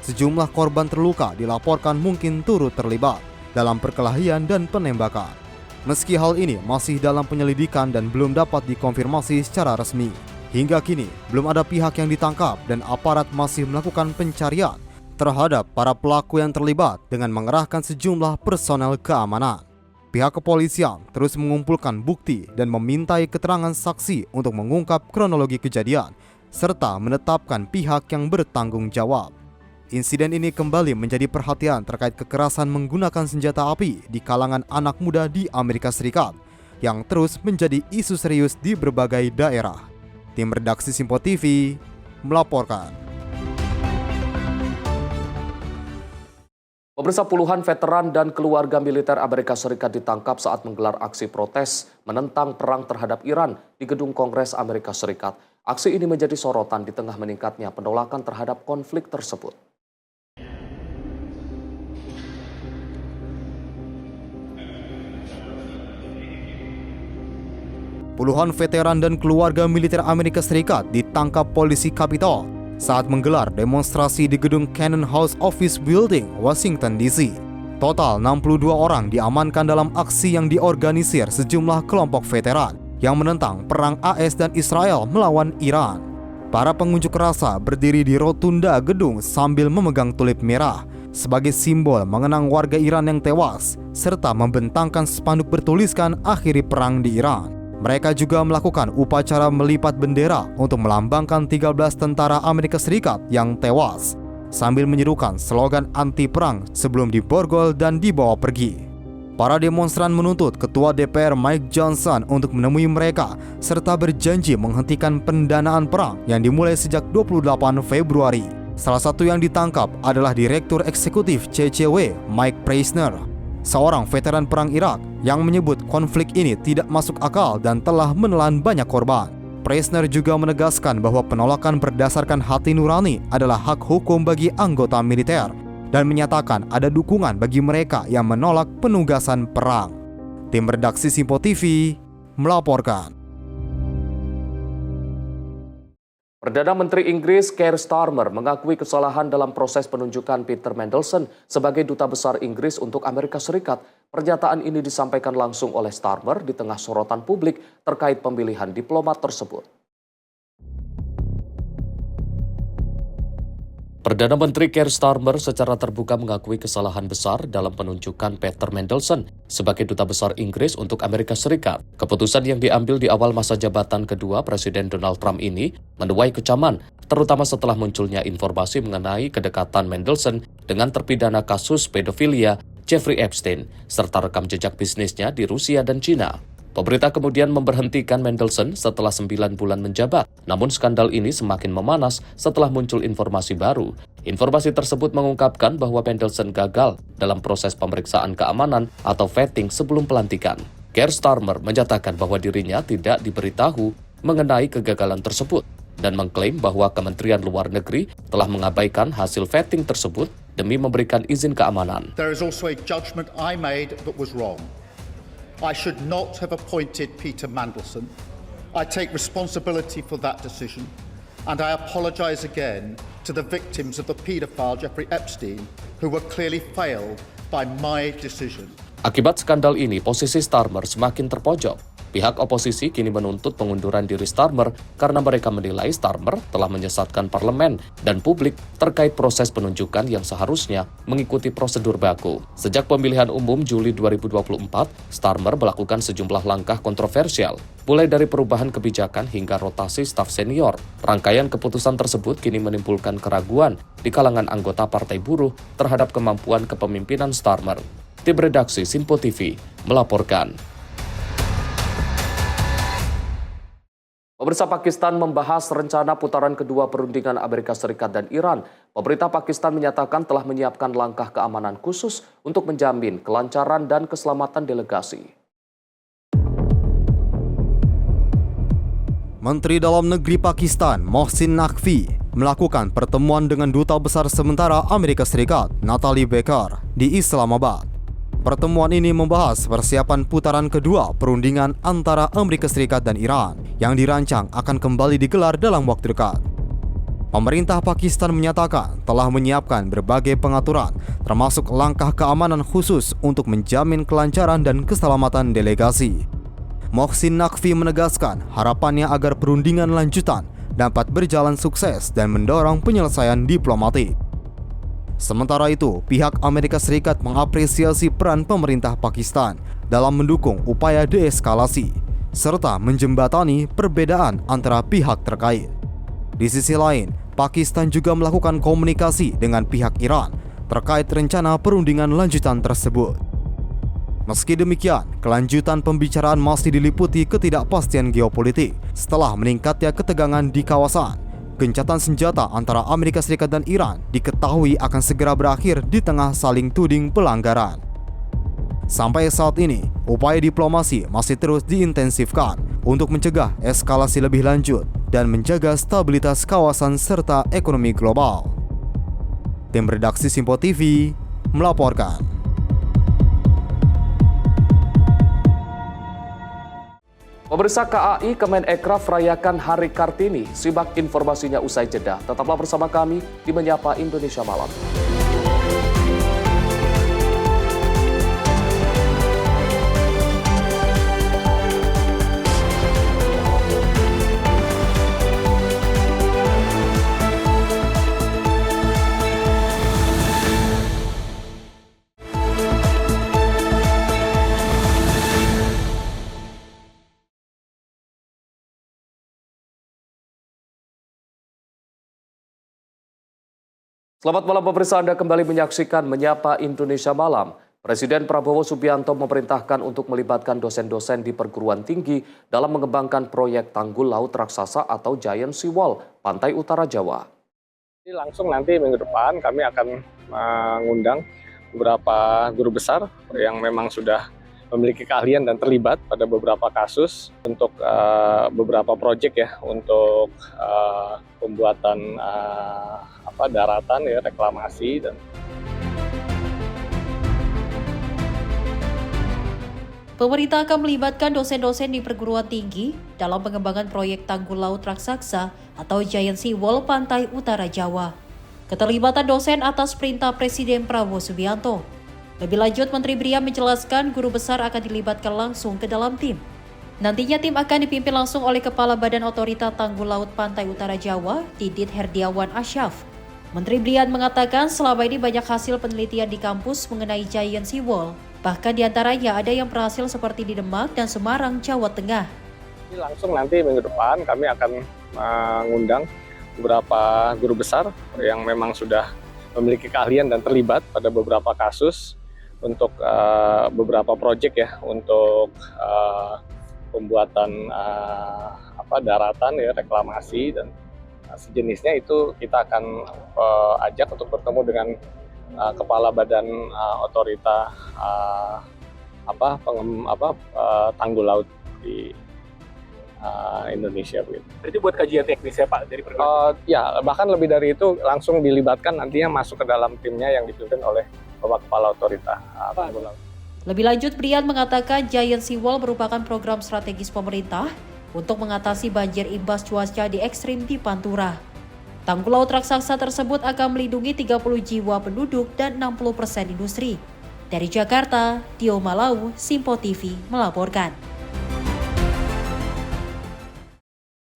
Sejumlah korban terluka dilaporkan mungkin turut terlibat dalam perkelahian dan penembakan. Meski hal ini masih dalam penyelidikan dan belum dapat dikonfirmasi secara resmi, hingga kini belum ada pihak yang ditangkap dan aparat masih melakukan pencarian terhadap para pelaku yang terlibat dengan mengerahkan sejumlah personel keamanan. Pihak kepolisian terus mengumpulkan bukti dan memintai keterangan saksi untuk mengungkap kronologi kejadian serta menetapkan pihak yang bertanggung jawab. Insiden ini kembali menjadi perhatian terkait kekerasan menggunakan senjata api di kalangan anak muda di Amerika Serikat yang terus menjadi isu serius di berbagai daerah. Tim redaksi Simpo TV melaporkan. Pemirsa, puluhan veteran dan keluarga militer Amerika Serikat ditangkap saat menggelar aksi protes menentang perang terhadap Iran di Gedung Kongres Amerika Serikat. Aksi ini menjadi sorotan di tengah meningkatnya penolakan terhadap konflik tersebut. Puluhan veteran dan keluarga militer Amerika Serikat ditangkap polisi Capitol saat menggelar demonstrasi di gedung Cannon House Office Building, Washington DC. Total 62 orang diamankan dalam aksi yang diorganisir sejumlah kelompok veteran yang menentang perang AS dan Israel melawan Iran. Para pengunjuk rasa berdiri di rotunda gedung sambil memegang tulip merah sebagai simbol mengenang warga Iran yang tewas, serta membentangkan spanduk bertuliskan "Akhiri Perang di Iran". Mereka juga melakukan upacara melipat bendera untuk melambangkan 13 tentara Amerika Serikat yang tewas, sambil menyerukan slogan anti-perang sebelum diborgol dan dibawa pergi. Para demonstran menuntut Ketua DPR Mike Johnson untuk menemui mereka, serta berjanji menghentikan pendanaan perang yang dimulai sejak 28 Februari. Salah satu yang ditangkap adalah Direktur Eksekutif CCW, Mike Preisner, seorang veteran perang Irak yang menyebut konflik ini tidak masuk akal dan telah menelan banyak korban. Preisner juga menegaskan bahwa penolakan berdasarkan hati nurani adalah hak hukum bagi anggota militer dan menyatakan ada dukungan bagi mereka yang menolak penugasan perang. Tim redaksi Simpo TV melaporkan. Perdana Menteri Inggris Keir Starmer mengakui kesalahan dalam proses penunjukan Peter Mandelson sebagai Duta Besar Inggris untuk Amerika Serikat. Pernyataan ini disampaikan langsung oleh Starmer di tengah sorotan publik terkait pemilihan diplomat tersebut. Perdana Menteri Keir Starmer secara terbuka mengakui kesalahan besar dalam penunjukan Peter Mandelson sebagai Duta Besar Inggris untuk Amerika Serikat. Keputusan yang diambil di awal masa jabatan kedua Presiden Donald Trump ini menuai kecaman, terutama setelah munculnya informasi mengenai kedekatan Mandelson dengan terpidana kasus pedofilia Jeffrey Epstein, serta rekam jejak bisnisnya di Rusia dan China. Pemerintah kemudian memberhentikan Mandelson setelah 9 bulan menjabat. Namun skandal ini semakin memanas setelah muncul informasi baru. Informasi tersebut mengungkapkan bahwa Mandelson gagal dalam proses pemeriksaan keamanan atau vetting sebelum pelantikan. Keir Starmer menyatakan bahwa dirinya tidak diberitahu mengenai kegagalan tersebut dan mengklaim bahwa Kementerian Luar Negeri telah mengabaikan hasil vetting tersebut demi memberikan izin keamanan. There is also a judgment I made that was wrong. I should not have appointed Peter Mandelson. I take responsibility for that decision, and I apologise again to the victims of the paedophile Jeffrey Epstein, who were clearly failed by my decision. Akibat skandal ini, posisi Starmer semakin terpojok. Pihak oposisi kini menuntut pengunduran diri Starmer karena mereka menilai Starmer telah menyesatkan parlemen dan publik terkait proses penunjukan yang seharusnya mengikuti prosedur baku. Sejak pemilihan umum Juli 2024, Starmer melakukan sejumlah langkah kontroversial, mulai dari perubahan kebijakan hingga rotasi staf senior. Rangkaian keputusan tersebut kini menimbulkan keraguan di kalangan anggota Partai Buruh terhadap kemampuan kepemimpinan Starmer. Tim redaksi Simpo TV melaporkan. Pemirsa, Pakistan membahas rencana putaran kedua perundingan Amerika Serikat dan Iran. Pemerintah Pakistan menyatakan telah menyiapkan langkah keamanan khusus untuk menjamin kelancaran dan keselamatan delegasi. Menteri Dalam Negeri Pakistan, Mohsin Naqvi, melakukan pertemuan dengan Duta Besar Sementara Amerika Serikat, Natalie Baker, di Islamabad. Pertemuan ini membahas persiapan putaran kedua perundingan antara Amerika Serikat dan Iran yang dirancang akan kembali digelar dalam waktu dekat. Pemerintah Pakistan menyatakan telah menyiapkan berbagai pengaturan, termasuk langkah keamanan khusus untuk menjamin kelancaran dan keselamatan delegasi. Mohsin Naqvi menegaskan harapannya agar perundingan lanjutan dapat berjalan sukses dan mendorong penyelesaian diplomatik. Sementara itu, pihak Amerika Serikat mengapresiasi peran pemerintah Pakistan dalam mendukung upaya deeskalasi, serta menjembatani perbedaan antara pihak terkait. Di sisi lain, Pakistan juga melakukan komunikasi dengan pihak Iran terkait rencana perundingan lanjutan tersebut. Meski demikian, kelanjutan pembicaraan masih diliputi ketidakpastian geopolitik setelah meningkatnya ketegangan di kawasan. Gencatan senjata antara Amerika Serikat dan Iran diketahui akan segera berakhir di tengah saling tuding pelanggaran. Sampai saat ini, upaya diplomasi masih terus diintensifkan untuk mencegah eskalasi lebih lanjut dan menjaga stabilitas kawasan serta ekonomi global. Tim redaksi Simpo TV melaporkan. Pemirsa, KAI Kemenekraf rayakan Hari Kartini. Simak informasinya usai jeda. Tetaplah bersama kami di Menyapa Indonesia Malam. Selamat malam pemirsa, Anda kembali menyaksikan Menyapa Indonesia Malam. Presiden Prabowo Subianto memerintahkan untuk melibatkan dosen-dosen di perguruan tinggi dalam mengembangkan proyek tanggul laut raksasa atau Giant Sea Wall, Pantai Utara Jawa. Langsung nanti minggu depan kami akan mengundang beberapa guru besar yang memang sudah memiliki keahlian dan terlibat pada beberapa kasus untuk beberapa proyek ya, untuk pembuatan daratan ya, reklamasi dan Pemerintah akan melibatkan dosen-dosen di perguruan tinggi dalam pengembangan proyek tanggul laut raksasa atau Giant Sea Wall Pantai Utara Jawa. Keterlibatan dosen atas perintah Presiden Prabowo Subianto. Lebih lanjut, Menteri Bria menjelaskan guru besar akan dilibatkan langsung ke dalam tim. Nantinya tim akan dipimpin langsung oleh Kepala Badan Otorita Tanggul Laut Pantai Utara Jawa, Didit Herdiawan Asyaf. Menteri Brian mengatakan selama ini banyak hasil penelitian di kampus mengenai Giant Sea Wall. Bahkan diantaranya ada yang berhasil seperti di Demak dan Semarang, Jawa Tengah. Langsung nanti minggu depan kami akan mengundang beberapa guru besar yang memang sudah memiliki keahlian dan terlibat pada beberapa kasus untuk beberapa proyek ya, untuk pembuatan daratan ya, reklamasi dan sejenisnya. Itu kita akan ajak untuk bertemu dengan Kepala Badan Otorita Tanggul Laut di Indonesia begitu. Berarti buat kajian teknis ya Pak dari ya, bahkan lebih dari itu langsung dilibatkan nantinya masuk ke dalam timnya yang dipimpin oleh Bapak Kepala Otorita Tanggul Laut. Lebih lanjut, Brian mengatakan Giant Sea Wall merupakan program strategis pemerintah untuk mengatasi banjir imbas cuaca di ekstrim di Pantura. Tanggul laut raksasa tersebut akan melindungi 30 jiwa penduduk dan 60% industri. Dari Jakarta, Dio Malau, Simpo TV melaporkan.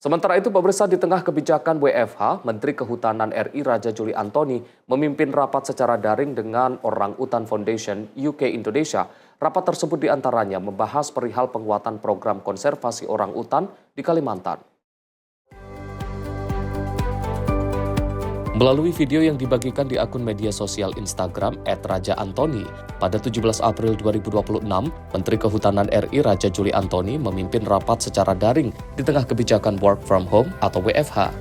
Sementara itu, pemirsa, di tengah kebijakan WFH, Menteri Kehutanan RI Raja Juli Antoni memimpin rapat secara daring dengan Orangutan Foundation UK Indonesia. Rapat tersebut diantaranya membahas perihal penguatan program konservasi orangutan di Kalimantan. Melalui video yang dibagikan di akun media sosial Instagram @rajaantoni, pada 17 April 2026, Menteri Kehutanan RI Raja Juli Antoni memimpin rapat secara daring di tengah kebijakan work from home atau WFH.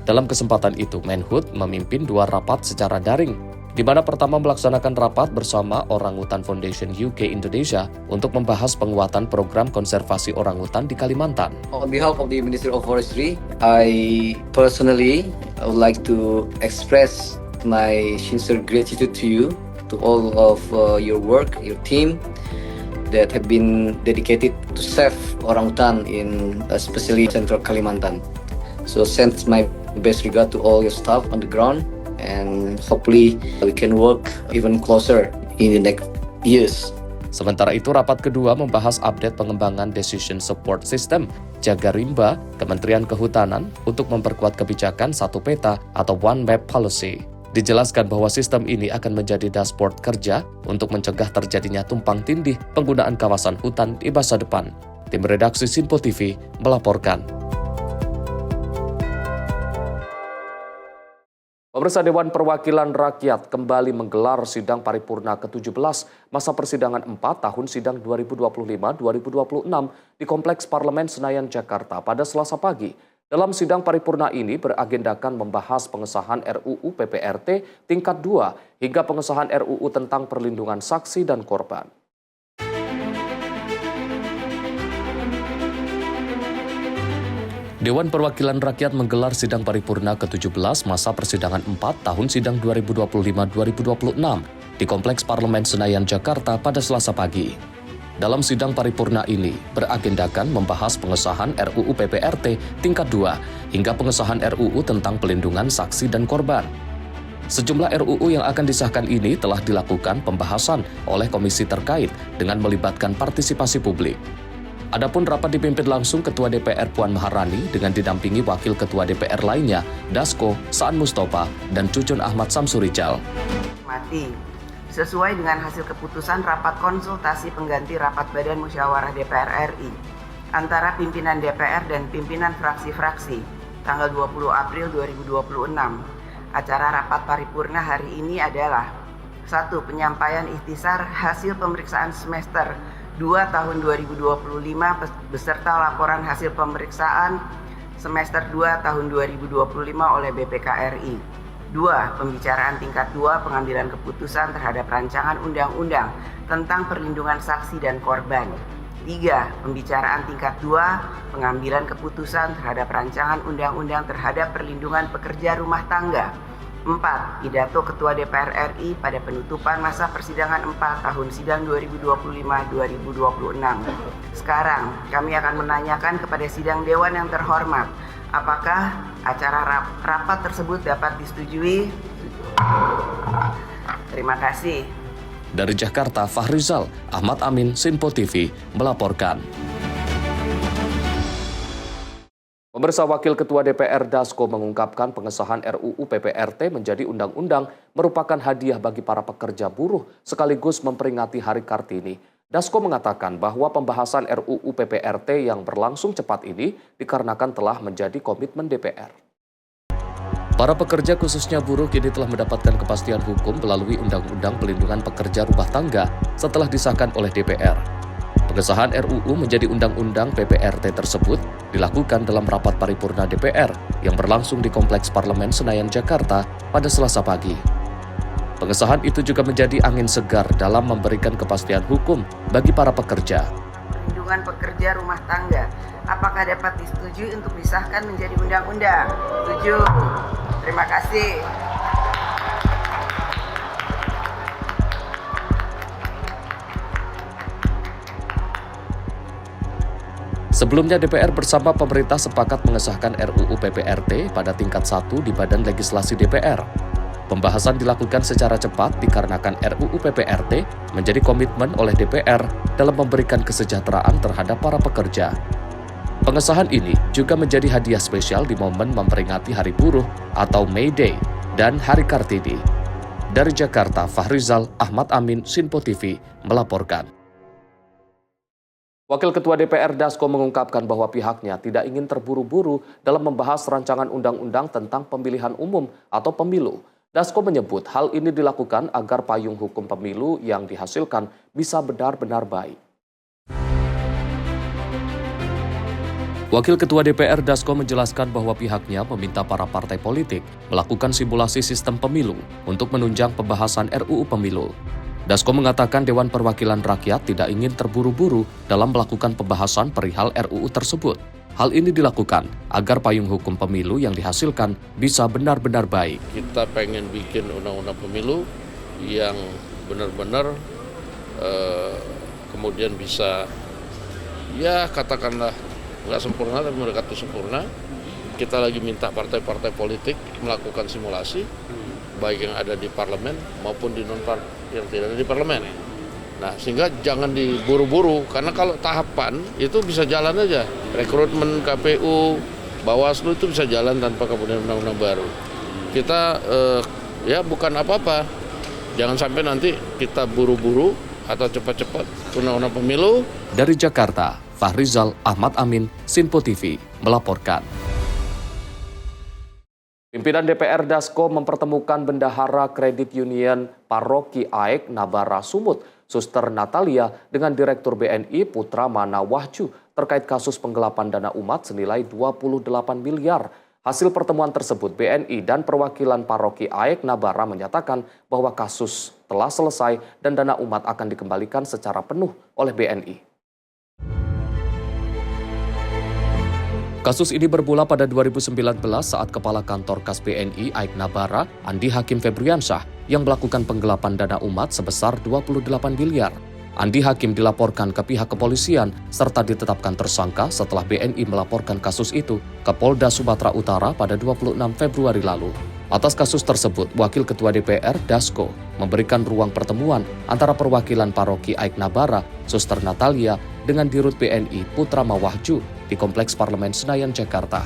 Dalam kesempatan itu, Menhub memimpin 2 rapat secara daring, di mana pertama melaksanakan rapat bersama Orangutan Foundation UK Indonesia untuk membahas penguatan program konservasi orangutan di Kalimantan. On behalf of the Ministry of Forestry, I personally would like to express my sincere gratitude to you, to all of your work, your team that have been dedicated to save orangutan in especially Central Kalimantan. So send my best regard to all your staff on the ground, and hopefully we can work even closer in the next years. Sementara itu, rapat kedua membahas update pengembangan Decision Support System, Jagarimba, Kementerian Kehutanan untuk memperkuat kebijakan satu peta atau One Map Policy. Dijelaskan bahwa sistem ini akan menjadi dashboard kerja untuk mencegah terjadinya tumpang tindih penggunaan kawasan hutan di masa depan. Tim redaksi Simpo TV melaporkan. Pemirsa, Dewan Perwakilan Rakyat kembali menggelar sidang paripurna ke-17 masa persidangan 4 tahun sidang 2025-2026 di Kompleks Parlemen Senayan, Jakarta pada Selasa pagi. Dalam sidang paripurna ini beragendakan membahas pengesahan RUU PPRT tingkat 2 hingga pengesahan RUU tentang perlindungan saksi dan korban. Dewan Perwakilan Rakyat menggelar sidang paripurna ke-17 masa persidangan 4 tahun sidang 2025-2026 di Kompleks Parlemen Senayan, Jakarta pada Selasa pagi. Dalam sidang paripurna ini beragendakan membahas pengesahan RUU PPRT tingkat 2 hingga pengesahan RUU tentang pelindungan saksi dan korban. Sejumlah RUU yang akan disahkan ini telah dilakukan pembahasan oleh komisi terkait dengan melibatkan partisipasi publik. Adapun rapat dipimpin langsung Ketua DPR Puan Maharani dengan didampingi Wakil Ketua DPR lainnya, Dasko, Saan Mustafa, dan Cucun Ahmad Samsurijal. Sesuai dengan hasil keputusan rapat konsultasi pengganti rapat Badan Musyawarah DPR RI antara pimpinan DPR dan pimpinan fraksi-fraksi tanggal 20 April 2026. Acara rapat paripurna hari ini adalah 1. Penyampaian ikhtisar hasil pemeriksaan semester 2 tahun 2025 beserta laporan hasil pemeriksaan semester 2 tahun 2025 oleh BPK RI. 2. Pembicaraan tingkat 2 pengambilan keputusan terhadap rancangan undang-undang tentang perlindungan saksi dan korban. 3. Pembicaraan tingkat 2 pengambilan keputusan terhadap rancangan undang-undang terhadap perlindungan pekerja rumah tangga. 4. Pidato Ketua DPR RI pada penutupan masa persidangan 4 tahun sidang 2025-2026. Sekarang kami akan menanyakan kepada sidang Dewan yang terhormat, apakah acara rapat tersebut dapat disetujui? Terima kasih. Dari Jakarta, Fahrizal, Ahmad Amin, Sinpo TV melaporkan. Pemirsa, Wakil Ketua DPR Dasko mengungkapkan pengesahan RUU PPRT menjadi undang-undang merupakan hadiah bagi para pekerja buruh sekaligus memperingati Hari Kartini. Dasko mengatakan bahwa pembahasan RUU PPRT yang berlangsung cepat ini dikarenakan telah menjadi komitmen DPR. Para pekerja khususnya buruh kini telah mendapatkan kepastian hukum melalui Undang-Undang Pelindungan Pekerja Rumah Tangga setelah disahkan oleh DPR. Pengesahan RUU menjadi Undang-Undang PPRT tersebut dilakukan dalam rapat paripurna DPR yang berlangsung di Kompleks Parlemen Senayan, Jakarta pada Selasa pagi. Pengesahan itu juga menjadi angin segar dalam memberikan kepastian hukum bagi para pekerja. Perlindungan pekerja rumah tangga, apakah dapat disetujui untuk disahkan menjadi undang-undang? Setuju. Terima kasih. Sebelumnya DPR bersama pemerintah sepakat mengesahkan RUU PPRT pada tingkat 1 di Badan Legislasi DPR. Pembahasan dilakukan secara cepat dikarenakan RUU PPRT menjadi komitmen oleh DPR dalam memberikan kesejahteraan terhadap para pekerja. Pengesahan ini juga menjadi hadiah spesial di momen memperingati Hari Buruh atau May Day dan Hari Kartini. Dari Jakarta, Fahrizal, Ahmad Amin, Sinpo TV melaporkan. Wakil Ketua DPR Dasko mengungkapkan bahwa pihaknya tidak ingin terburu-buru dalam membahas rancangan undang-undang tentang pemilihan umum atau pemilu. Dasko menyebut hal ini dilakukan agar payung hukum pemilu yang dihasilkan bisa benar-benar baik. Wakil Ketua DPR Dasko menjelaskan bahwa pihaknya meminta para partai politik melakukan simulasi sistem pemilu untuk menunjang pembahasan RUU Pemilu. Dasko mengatakan Dewan Perwakilan Rakyat tidak ingin terburu-buru dalam melakukan pembahasan perihal RUU tersebut. Hal ini dilakukan agar payung hukum pemilu yang dihasilkan bisa benar-benar baik. Kita pengen bikin undang-undang pemilu yang benar-benar kemudian bisa, ya katakanlah nggak sempurna tapi mendekati sempurna. Kita lagi minta partai-partai politik melakukan simulasi, baik yang ada di parlemen maupun di non-parlemen yang tidak ada di parlemen. Nah, sehingga jangan diburu-buru, karena kalau tahapan itu bisa jalan aja. Rekrutmen KPU, Bawaslu itu bisa jalan tanpa kemudian undang-undang baru. Kita ya bukan apa-apa. Jangan sampai nanti kita buru-buru atau cepat-cepat undang-undang pemilu. Dari Jakarta, Fahrizal, Ahmad Amin, Sinpo TV melaporkan. Pimpinan DPR Dasko mempertemukan Bendahara Kredit Union Paroki AEK Nabara Sumut, Suster Natalia, dengan Direktur BNI Putra Mana Wahju terkait kasus penggelapan dana umat senilai 28 miliar. Hasil pertemuan tersebut, BNI dan perwakilan Paroki AEK Nabara menyatakan bahwa kasus telah selesai dan dana umat akan dikembalikan secara penuh oleh BNI. Kasus ini bermula pada 2019 saat Kepala Kantor Kas BNI AEK Nabara, Andi Hakim Febriansyah, yang melakukan penggelapan dana umat sebesar 28 miliar. Andi Hakim dilaporkan ke pihak kepolisian serta ditetapkan tersangka setelah BNI melaporkan kasus itu ke Polda Sumatera Utara pada 26 Februari lalu. Atas kasus tersebut, Wakil Ketua DPR Dasko memberikan ruang pertemuan antara perwakilan Paroki AEK Nabara, Suster Natalia, dengan Dirut BNI Putra Mawahju di Kompleks Parlemen Senayan, Jakarta.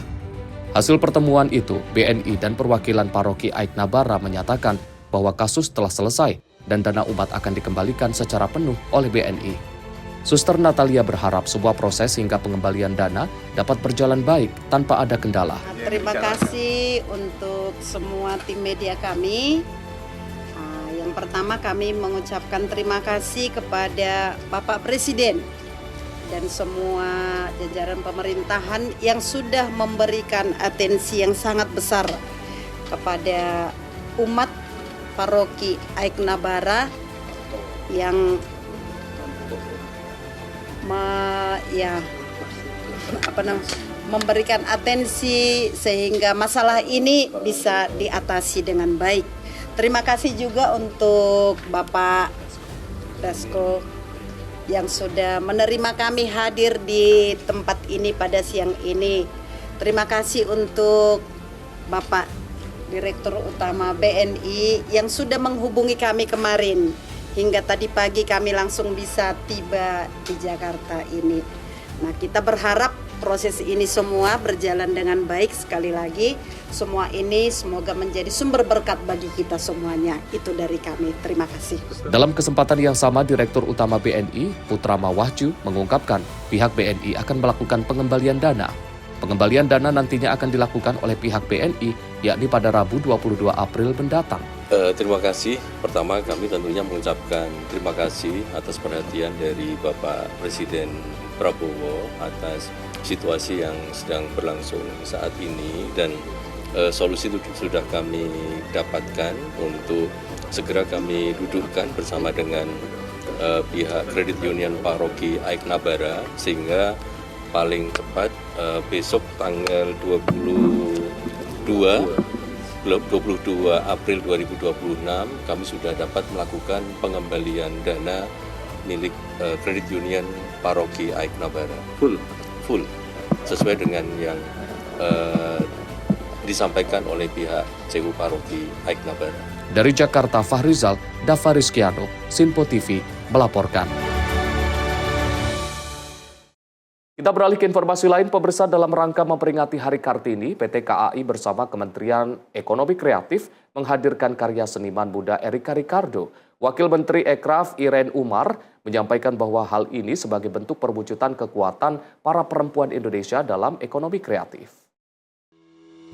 Hasil pertemuan itu, BNI dan perwakilan Paroki AEK Nabara menyatakan bahwa kasus telah selesai dan dana umat akan dikembalikan secara penuh oleh BNI. Suster Natalia berharap sebuah proses hingga pengembalian dana dapat berjalan baik tanpa ada kendala. Terima kasih untuk semua tim media kami. Yang pertama kami mengucapkan terima kasih kepada Bapak Presiden dan semua jajaran pemerintahan yang sudah memberikan atensi yang sangat besar kepada umat Paroki AEK Nabara yang memberikan atensi sehingga masalah ini bisa diatasi dengan baik. Terima kasih juga untuk Bapak Dasko yang sudah menerima kami hadir di tempat ini pada siang ini. Terima kasih untuk Bapak Direktur Utama BNI yang sudah menghubungi kami kemarin. Hingga tadi pagi kami langsung bisa tiba di Jakarta ini. Nah, kita berharap proses ini semua berjalan dengan baik. Sekali lagi, semua ini semoga menjadi sumber berkat bagi kita semuanya. Itu dari kami. Terima kasih. Dalam kesempatan yang sama, Direktur Utama BNI, Putra Mawahju, mengungkapkan pihak BNI akan melakukan pengembalian dana. Pengembalian dana nantinya akan dilakukan oleh pihak BNI, yakni pada Rabu 22 April mendatang. Terima kasih. Pertama, kami tentunya mengucapkan terima kasih atas perhatian dari Bapak Presiden Prabowo atas situasi yang sedang berlangsung saat ini, dan solusi itu sudah kami dapatkan untuk segera kami dudukkan bersama dengan pihak Kredit Union Paroki AEK Nabara, sehingga paling cepat besok tanggal 22 April 2026 kami sudah dapat melakukan pengembalian dana milik Kredit Union Paroki AEK Nabara full sesuai dengan yang disampaikan oleh pihak CU Paroki AEK Nabara. Dari Jakarta, Fahrizal Davarizkiano, Sinpo TV melaporkan. Kita beralih ke informasi lain, pemirsa. Dalam rangka memperingati Hari Kartini, PT KAI bersama Kementerian Ekonomi Kreatif menghadirkan karya seniman muda Erika Ricardo. Wakil Menteri Ekraf Irene Umar menyampaikan bahwa hal ini sebagai bentuk perwujudan kekuatan para perempuan Indonesia dalam ekonomi kreatif.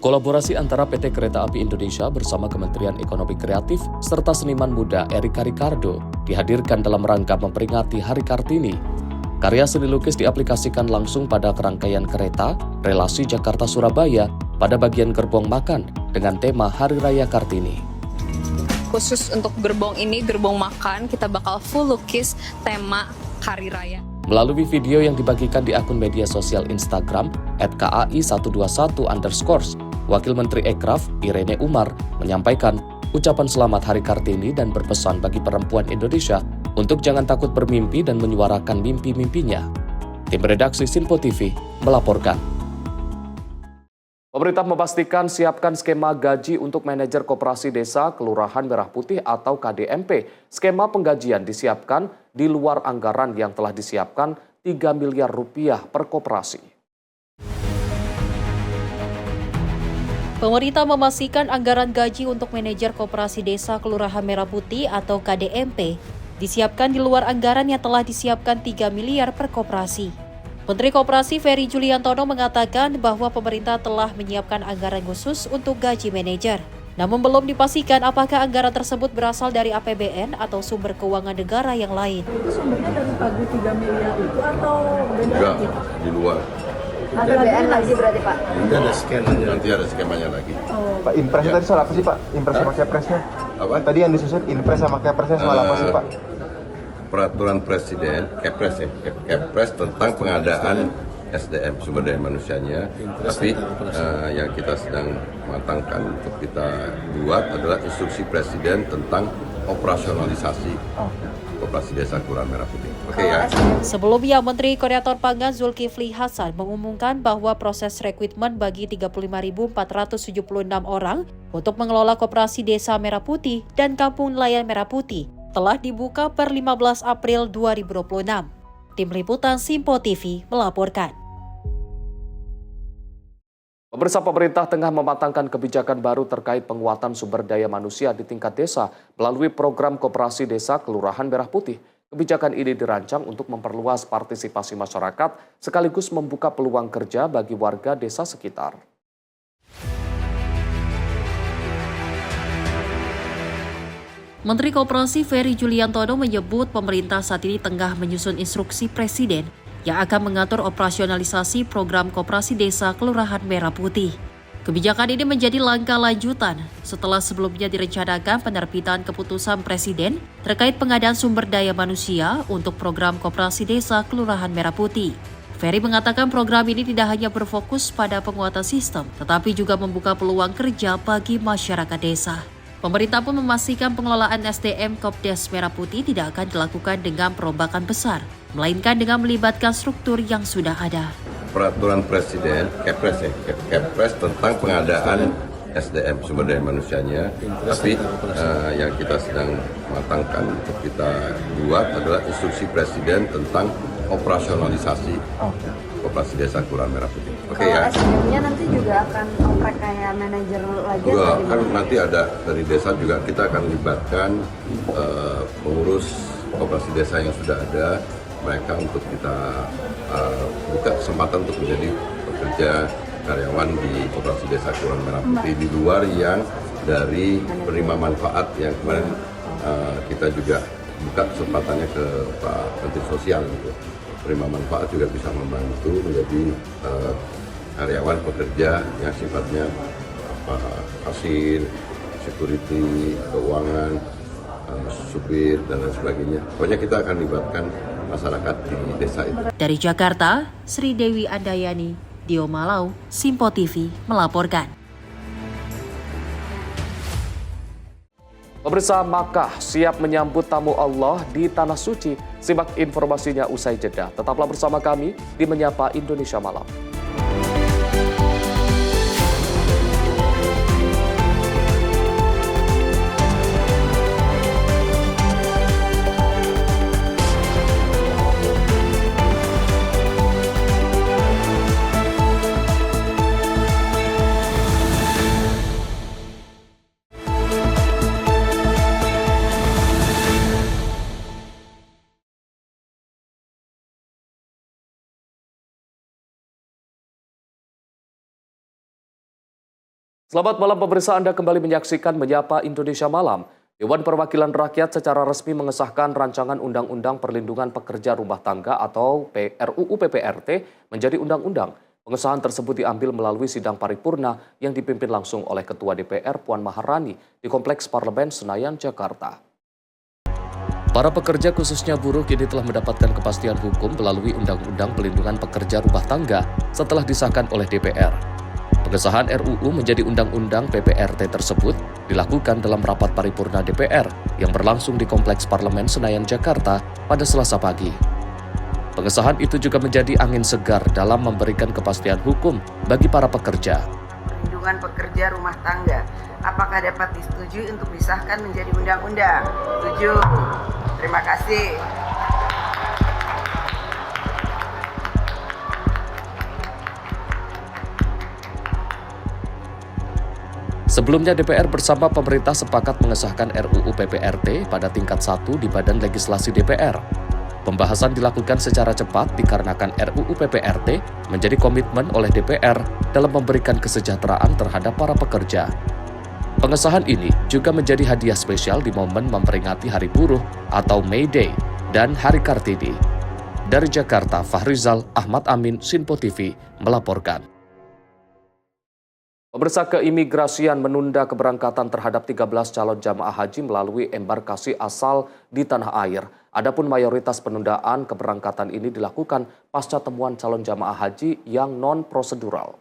Kolaborasi antara PT Kereta Api Indonesia bersama Kementerian Ekonomi Kreatif serta seniman muda Erika Ricardo dihadirkan dalam rangka memperingati Hari Kartini. Karya seni lukis diaplikasikan langsung pada kerangkaian kereta relasi Jakarta-Surabaya pada bagian gerbong makan dengan tema Hari Raya Kartini. Khusus untuk gerbong ini, gerbong makan, kita bakal full lukis tema Hari Raya. Melalui video yang dibagikan di akun media sosial Instagram @KAI121_, Wakil Menteri Ekraf Irene Umar menyampaikan ucapan selamat Hari Kartini dan berpesan bagi perempuan Indonesia untuk jangan takut bermimpi dan menyuarakan mimpi-mimpinya. Tim redaksi Sinpo TV melaporkan. Pemerintah memastikan siapkan skema gaji untuk manajer Koperasi Desa Kelurahan Merah Putih atau KDMP. Skema penggajian disiapkan di luar anggaran yang telah disiapkan Rp3 miliar per koperasi. Pemerintah memastikan anggaran gaji untuk manajer Koperasi Desa Kelurahan Merah Putih atau KDMP disiapkan di luar anggaran yang telah disiapkan 3 miliar per koperasi. Menteri Koperasi Ferry Juliantono mengatakan bahwa pemerintah telah menyiapkan anggaran khusus untuk gaji manajer. Namun belum dipastikan apakah anggaran tersebut berasal dari APBN atau sumber keuangan negara yang lain. Itu sumbernya dari pagu 3 miliar itu atau beda? Enggak, di luar. APBN lagi berarti Pak? Nanti ada skemanya, lagi. Oh. Pak, impres tadi soal apa sih Pak? Impres sama Kepresnya? Apa? Tadi yang disusun impres sama Kepresnya soal apa sih Pak? Peraturan Presiden, Kepres tentang pengadaan SDM, sumber daya manusianya, tapi yang kita sedang matangkan untuk kita buat adalah instruksi Presiden tentang operasionalisasi Koperasi Desa Kelurahan Merah Putih. Oke ya. Sebelumnya, Menteri Koordinator Pangan Zulkifli Hasan mengumumkan bahwa proses rekrutmen bagi 35.476 orang untuk mengelola Koperasi Desa Merah Putih dan Kampung Nelayan Merah Putih telah dibuka per 15 April 2026. Tim Liputan Simpo TV melaporkan. Pemirsa, pemerintah tengah mematangkan kebijakan baru terkait penguatan sumber daya manusia di tingkat desa melalui program Koperasi Desa Kelurahan Merah Putih. Kebijakan ini dirancang untuk memperluas partisipasi masyarakat sekaligus membuka peluang kerja bagi warga desa sekitar. Menteri Koperasi Ferry Juliantono menyebut pemerintah saat ini tengah menyusun instruksi Presiden yang akan mengatur operasionalisasi program Koperasi Desa Kelurahan Merah Putih. Kebijakan ini menjadi langkah lanjutan setelah sebelumnya direncanakan penerbitan keputusan Presiden terkait pengadaan sumber daya manusia untuk program Koperasi Desa Kelurahan Merah Putih. Ferry mengatakan program ini tidak hanya berfokus pada penguatan sistem, tetapi juga membuka peluang kerja bagi masyarakat desa. Pemerintah pun memastikan pengelolaan SDM Kopdes Merah Putih tidak akan dilakukan dengan perombakan besar, melainkan dengan melibatkan struktur yang sudah ada. Peraturan Presiden, Kepres tentang pengadaan SDM, sumber daya manusianya, tapi yang kita sedang matangkan untuk kita buat adalah instruksi Presiden tentang operasionalisasi Koperasi Desa Kelurahan Merah Putih. Oke ya. SDM-nya nanti juga akan oprek kayak manajer lagi? Juga kan nanti ada dari desa juga kita akan libatkan pengurus Koperasi Desa yang sudah ada, mereka untuk kita buka kesempatan untuk menjadi pekerja karyawan di Koperasi Desa Kelurahan Merah Putih di luar yang dari penerima manfaat yang kemarin kita juga buka kesempatannya ke Pak Menteri Sosial gitu. Penerima manfaat juga bisa membantu menjadi karyawan pekerja yang sifatnya kasir, security, keuangan, supir dan lain sebagainya. Pokoknya kita akan libatkan masyarakat di desa itu. Dari Jakarta, Sri Dewi Andayani, Dio Malau, Simpo TV melaporkan. Pemirsa, Makkah siap menyambut tamu Allah di Tanah Suci. Simak informasinya usai jeda. Tetaplah bersama kami di Menyapa Indonesia Malam. Selamat malam pemirsa, Anda kembali menyaksikan Menyapa Indonesia Malam. Dewan Perwakilan Rakyat secara resmi mengesahkan rancangan Undang-Undang Perlindungan Pekerja Rumah Tangga atau RUU PPRT menjadi undang-undang. Pengesahan tersebut diambil melalui sidang paripurna yang dipimpin langsung oleh Ketua DPR Puan Maharani di Kompleks Parlemen Senayan, Jakarta. Para pekerja khususnya buruh kini telah mendapatkan kepastian hukum melalui Undang-Undang Perlindungan Pekerja Rumah Tangga setelah disahkan oleh DPR. Pengesahan RUU menjadi Undang-Undang PPRT tersebut dilakukan dalam rapat paripurna DPR yang berlangsung di Kompleks Parlemen Senayan, Jakarta pada Selasa pagi. Pengesahan itu juga menjadi angin segar dalam memberikan kepastian hukum bagi para pekerja. Perlindungan pekerja rumah tangga, apakah dapat disetujui untuk disahkan menjadi undang-undang? Setuju. Terima kasih. Sebelumnya DPR bersama pemerintah sepakat mengesahkan RUU PPRT pada tingkat 1 di Badan Legislasi DPR. Pembahasan dilakukan secara cepat dikarenakan RUU PPRT menjadi komitmen oleh DPR dalam memberikan kesejahteraan terhadap para pekerja. Pengesahan ini juga menjadi hadiah spesial di momen memperingati Hari Buruh atau May Day dan Hari Kartini. Dari Jakarta, Fahrizal Ahmad Amin, Sinpo TV, melaporkan. Pemirsa, keimigrasian menunda keberangkatan terhadap 13 calon jamaah haji melalui embarkasi asal di tanah air. Adapun mayoritas penundaan keberangkatan ini dilakukan pasca temuan calon jamaah haji yang non-prosedural.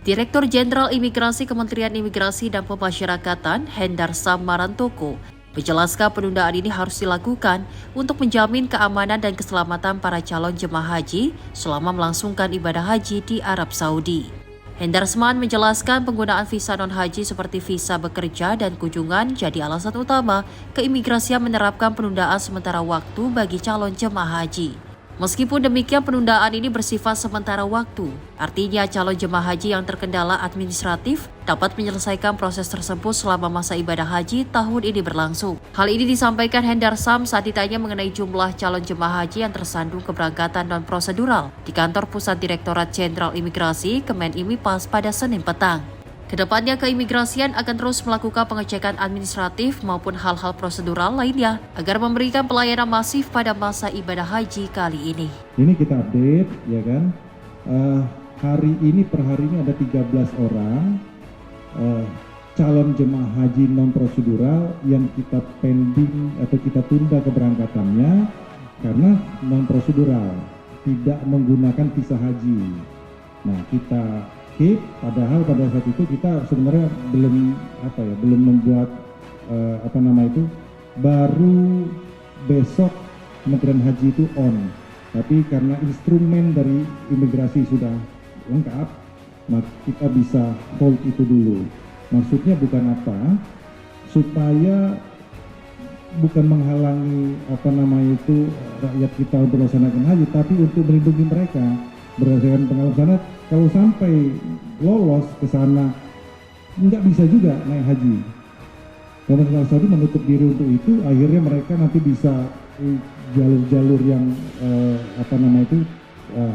Direktur Jenderal Imigrasi Kementerian Imigrasi dan Pemasyarakatan, Hendar Sam Marantoko, menjelaskan penundaan ini harus dilakukan untuk menjamin keamanan dan keselamatan para calon jemaah haji selama melangsungkan ibadah haji di Arab Saudi. Hendarsman menjelaskan penggunaan visa non-haji seperti visa bekerja dan kunjungan jadi alasan utama keimigrasian menerapkan penundaan sementara waktu bagi calon jemaah haji. Meskipun demikian, penundaan ini bersifat sementara waktu. Artinya calon jemaah haji yang terkendala administratif dapat menyelesaikan proses tersebut selama masa ibadah haji tahun ini berlangsung. Hal ini disampaikan Hendar Sam saat ditanya mengenai jumlah calon jemaah haji yang tersandung keberangkatan non-prosedural di kantor Pusat Direktorat Jenderal Imigrasi Kemenimipas pada Senin petang. Kedepannya, keimigrasian akan terus melakukan pengecekan administratif maupun hal-hal prosedural lainnya agar memberikan pelayanan masif pada masa ibadah haji kali ini. Ini kita update, ya kan? Hari ini per hari ini ada 13 orang calon jemaah haji non prosedural yang kita pending atau kita tunda keberangkatannya karena non prosedural, tidak menggunakan visa haji. Nah, kita padahal pada saat itu kita sebenarnya belum membuat baru besok Kementerian Haji itu on, tapi karena instrumen dari imigrasi sudah lengkap, maka kita bisa hold itu dulu. Maksudnya bukan apa, supaya bukan menghalangi rakyat kita untuk melaksanakan haji, tapi untuk melindungi mereka. Berdasarkan pengalaman sana, kalau sampai lolos ke sana, nggak bisa juga naik haji. Pemerintah Saudi menutup diri untuk itu, akhirnya mereka nanti bisa jalur-jalur yang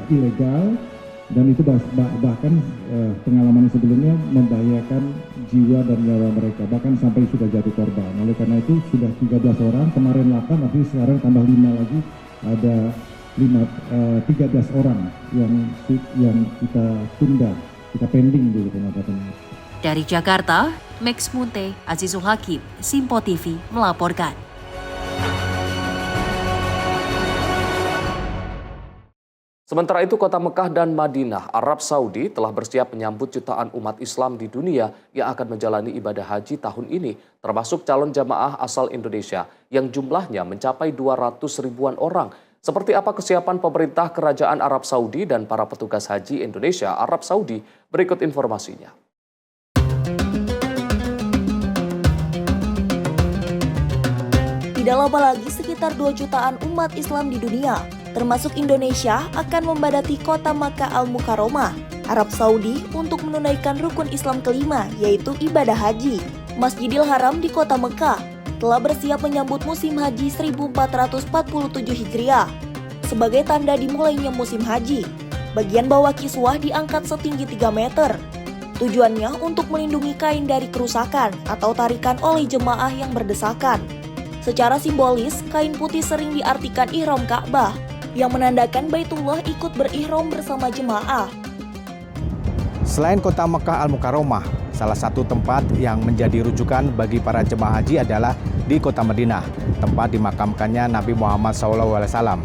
ilegal, dan itu bahkan pengalaman sebelumnya membahayakan jiwa dan nyawa mereka, bahkan sampai sudah jatuh korban. Oleh karena itu sudah 13 orang, kemarin 8, tapi sekarang tambah 5 lagi, ada 13 orang yang kita tunda, kita pending dulu penadatannya. Dari Jakarta, Max Munte, Azizul Hakim, Sinpo TV melaporkan. Sementara itu, Kota Mekah dan Madinah, Arab Saudi telah bersiap menyambut jutaan umat Islam di dunia yang akan menjalani ibadah haji tahun ini, termasuk calon jamaah asal Indonesia yang jumlahnya mencapai 200 ribuan orang. Seperti apa kesiapan pemerintah Kerajaan Arab Saudi dan para petugas haji Indonesia Arab Saudi? Berikut informasinya. Tidak lama lagi sekitar 2 jutaan umat Islam di dunia, termasuk Indonesia, akan membadati kota Makkah Al-Mukarramah, Arab Saudi untuk menunaikan rukun Islam kelima, yaitu ibadah haji. Masjidil Haram di kota Mekah telah bersiap menyambut musim haji 1447 Hijriah. Sebagai tanda dimulainya musim haji, bagian bawah kiswah diangkat setinggi 3 meter. Tujuannya untuk melindungi kain dari kerusakan atau tarikan oleh jemaah yang berdesakan. Secara simbolis, kain putih sering diartikan ihram Ka'bah, yang menandakan Baitullah ikut berihram bersama jemaah. Selain kota Mekah Al-Mukarramah, salah satu tempat yang menjadi rujukan bagi para jemaah haji adalah di kota Madinah, tempat dimakamkannya Nabi Muhammad SAW.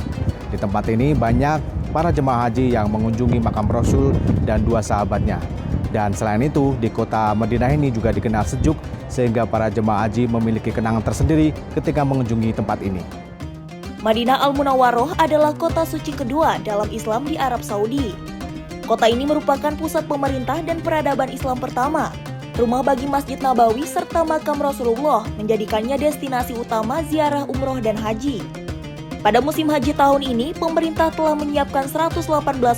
Di tempat ini banyak para jemaah haji yang mengunjungi makam Rasul dan 2 sahabatnya. Dan selain itu, di kota Madinah ini juga dikenal sejuk, sehingga para jemaah haji memiliki kenangan tersendiri ketika mengunjungi tempat ini. Madinah Al-Munawwaroh adalah kota suci kedua dalam Islam di Arab Saudi. Kota ini merupakan pusat pemerintah dan peradaban Islam pertama, rumah bagi Masjid Nabawi serta makam Rasulullah, menjadikannya destinasi utama ziarah umroh dan haji. Pada musim haji tahun ini, pemerintah telah menyiapkan 118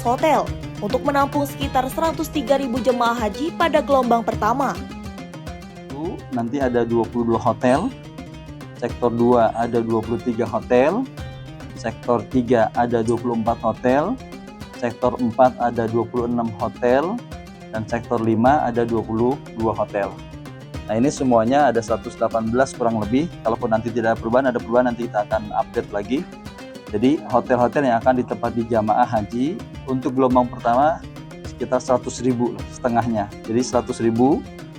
hotel untuk menampung sekitar 103.000 jemaah haji pada gelombang pertama. 1 nanti ada 22 hotel, sektor 2 ada 23 hotel, sektor 3 ada 24 hotel, sektor 4 ada 26 hotel, dan sektor 5 ada 22 hotel. Nah ini semuanya ada 118 kurang lebih, kalaupun nanti tidak ada perubahan, nanti kita akan update lagi. Jadi hotel-hotel yang akan ditempati jamaah haji untuk gelombang pertama sekitar 100.000 setengahnya. Jadi 100.000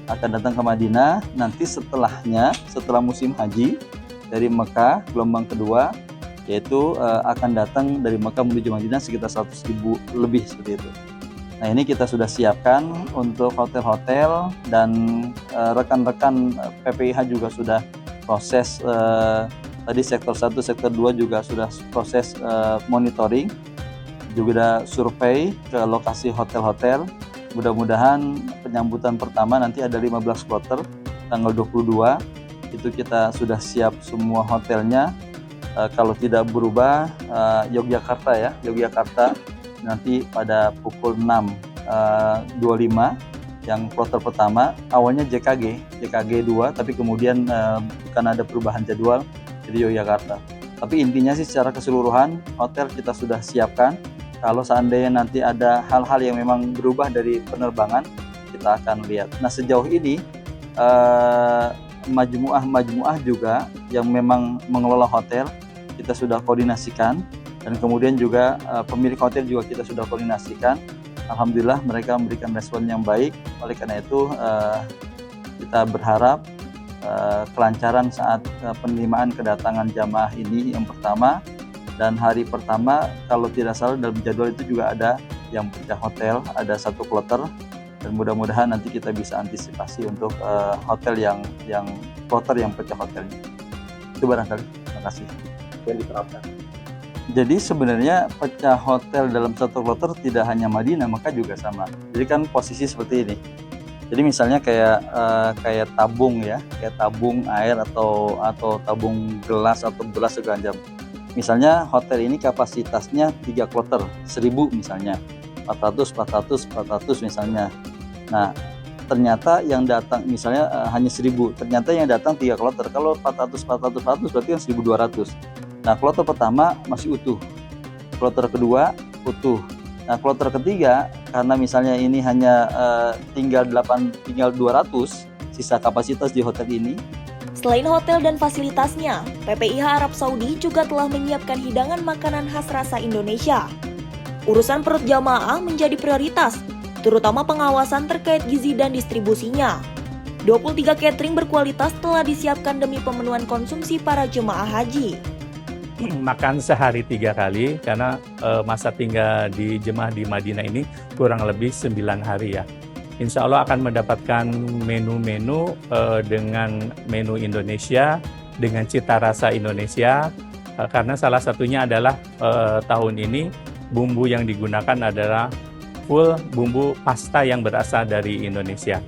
akan datang ke Madinah, nanti setelah musim haji dari Mekah gelombang kedua yaitu akan datang dari Mekah menuju Madinah sekitar 100.000 lebih seperti itu. Nah ini kita sudah siapkan untuk hotel-hotel dan rekan-rekan PPIH juga sudah proses tadi sektor 1, sektor 2 juga sudah proses monitoring, juga survei ke lokasi hotel-hotel. Mudah-mudahan penyambutan pertama nanti ada 15 kloter tanggal 22, itu kita sudah siap semua hotelnya. Kalau tidak berubah Yogyakarta nanti pada pukul 6.25 yang kloter pertama, awalnya JKG 2 tapi kemudian karena ada perubahan jadwal jadi Yogyakarta. Tapi intinya sih secara keseluruhan hotel kita sudah siapkan. Kalau seandainya nanti ada hal-hal yang memang berubah dari penerbangan, kita akan lihat. Nah sejauh ini majmuah juga yang memang mengelola hotel kita sudah koordinasikan, dan kemudian juga pemilik hotel juga kita sudah koordinasikan. Alhamdulillah mereka memberikan respon yang baik. Oleh karena itu kita berharap kelancaran saat penerimaan kedatangan jamaah ini yang pertama. Dan hari pertama kalau tidak salah dalam jadwal itu juga ada yang pecah hotel, ada 1 kloter, dan mudah-mudahan nanti kita bisa antisipasi untuk hotel yang kloter yang pecah hotelnya. Itu barangkali. Terima kasih. Yang diterapkan. Jadi sebenarnya pecah hotel dalam 1 kloter tidak hanya Madinah, maka juga sama. Jadi kan posisi seperti ini. Jadi misalnya kayak tabung ya, kayak tabung air atau tabung gelas atau gelas segala macam. Misalnya hotel ini kapasitasnya 3 kloter, 1.000 misalnya, 400 misalnya. Nah, ternyata yang datang misalnya hanya 1.000, ternyata yang datang 3 kloter. Kalau 400 berarti kan 1.200. Nah, kloter pertama masih utuh, kloter kedua utuh. Nah, kloter ketiga karena misalnya ini hanya tinggal 200 sisa kapasitas di hotel ini. Selain hotel dan fasilitasnya, PPIH Arab Saudi juga telah menyiapkan hidangan makanan khas rasa Indonesia. Urusan perut jamaah menjadi prioritas, terutama pengawasan terkait gizi dan distribusinya. 23 catering berkualitas telah disiapkan demi pemenuhan konsumsi para jemaah haji. Makan sehari 3 kali karena masa tinggal di jemaah di Madinah ini kurang lebih 9 hari ya. Insya Allah akan mendapatkan menu-menu dengan menu Indonesia, dengan cita rasa Indonesia, karena salah satunya adalah tahun ini bumbu yang digunakan adalah full bumbu pasta yang berasal dari Indonesia.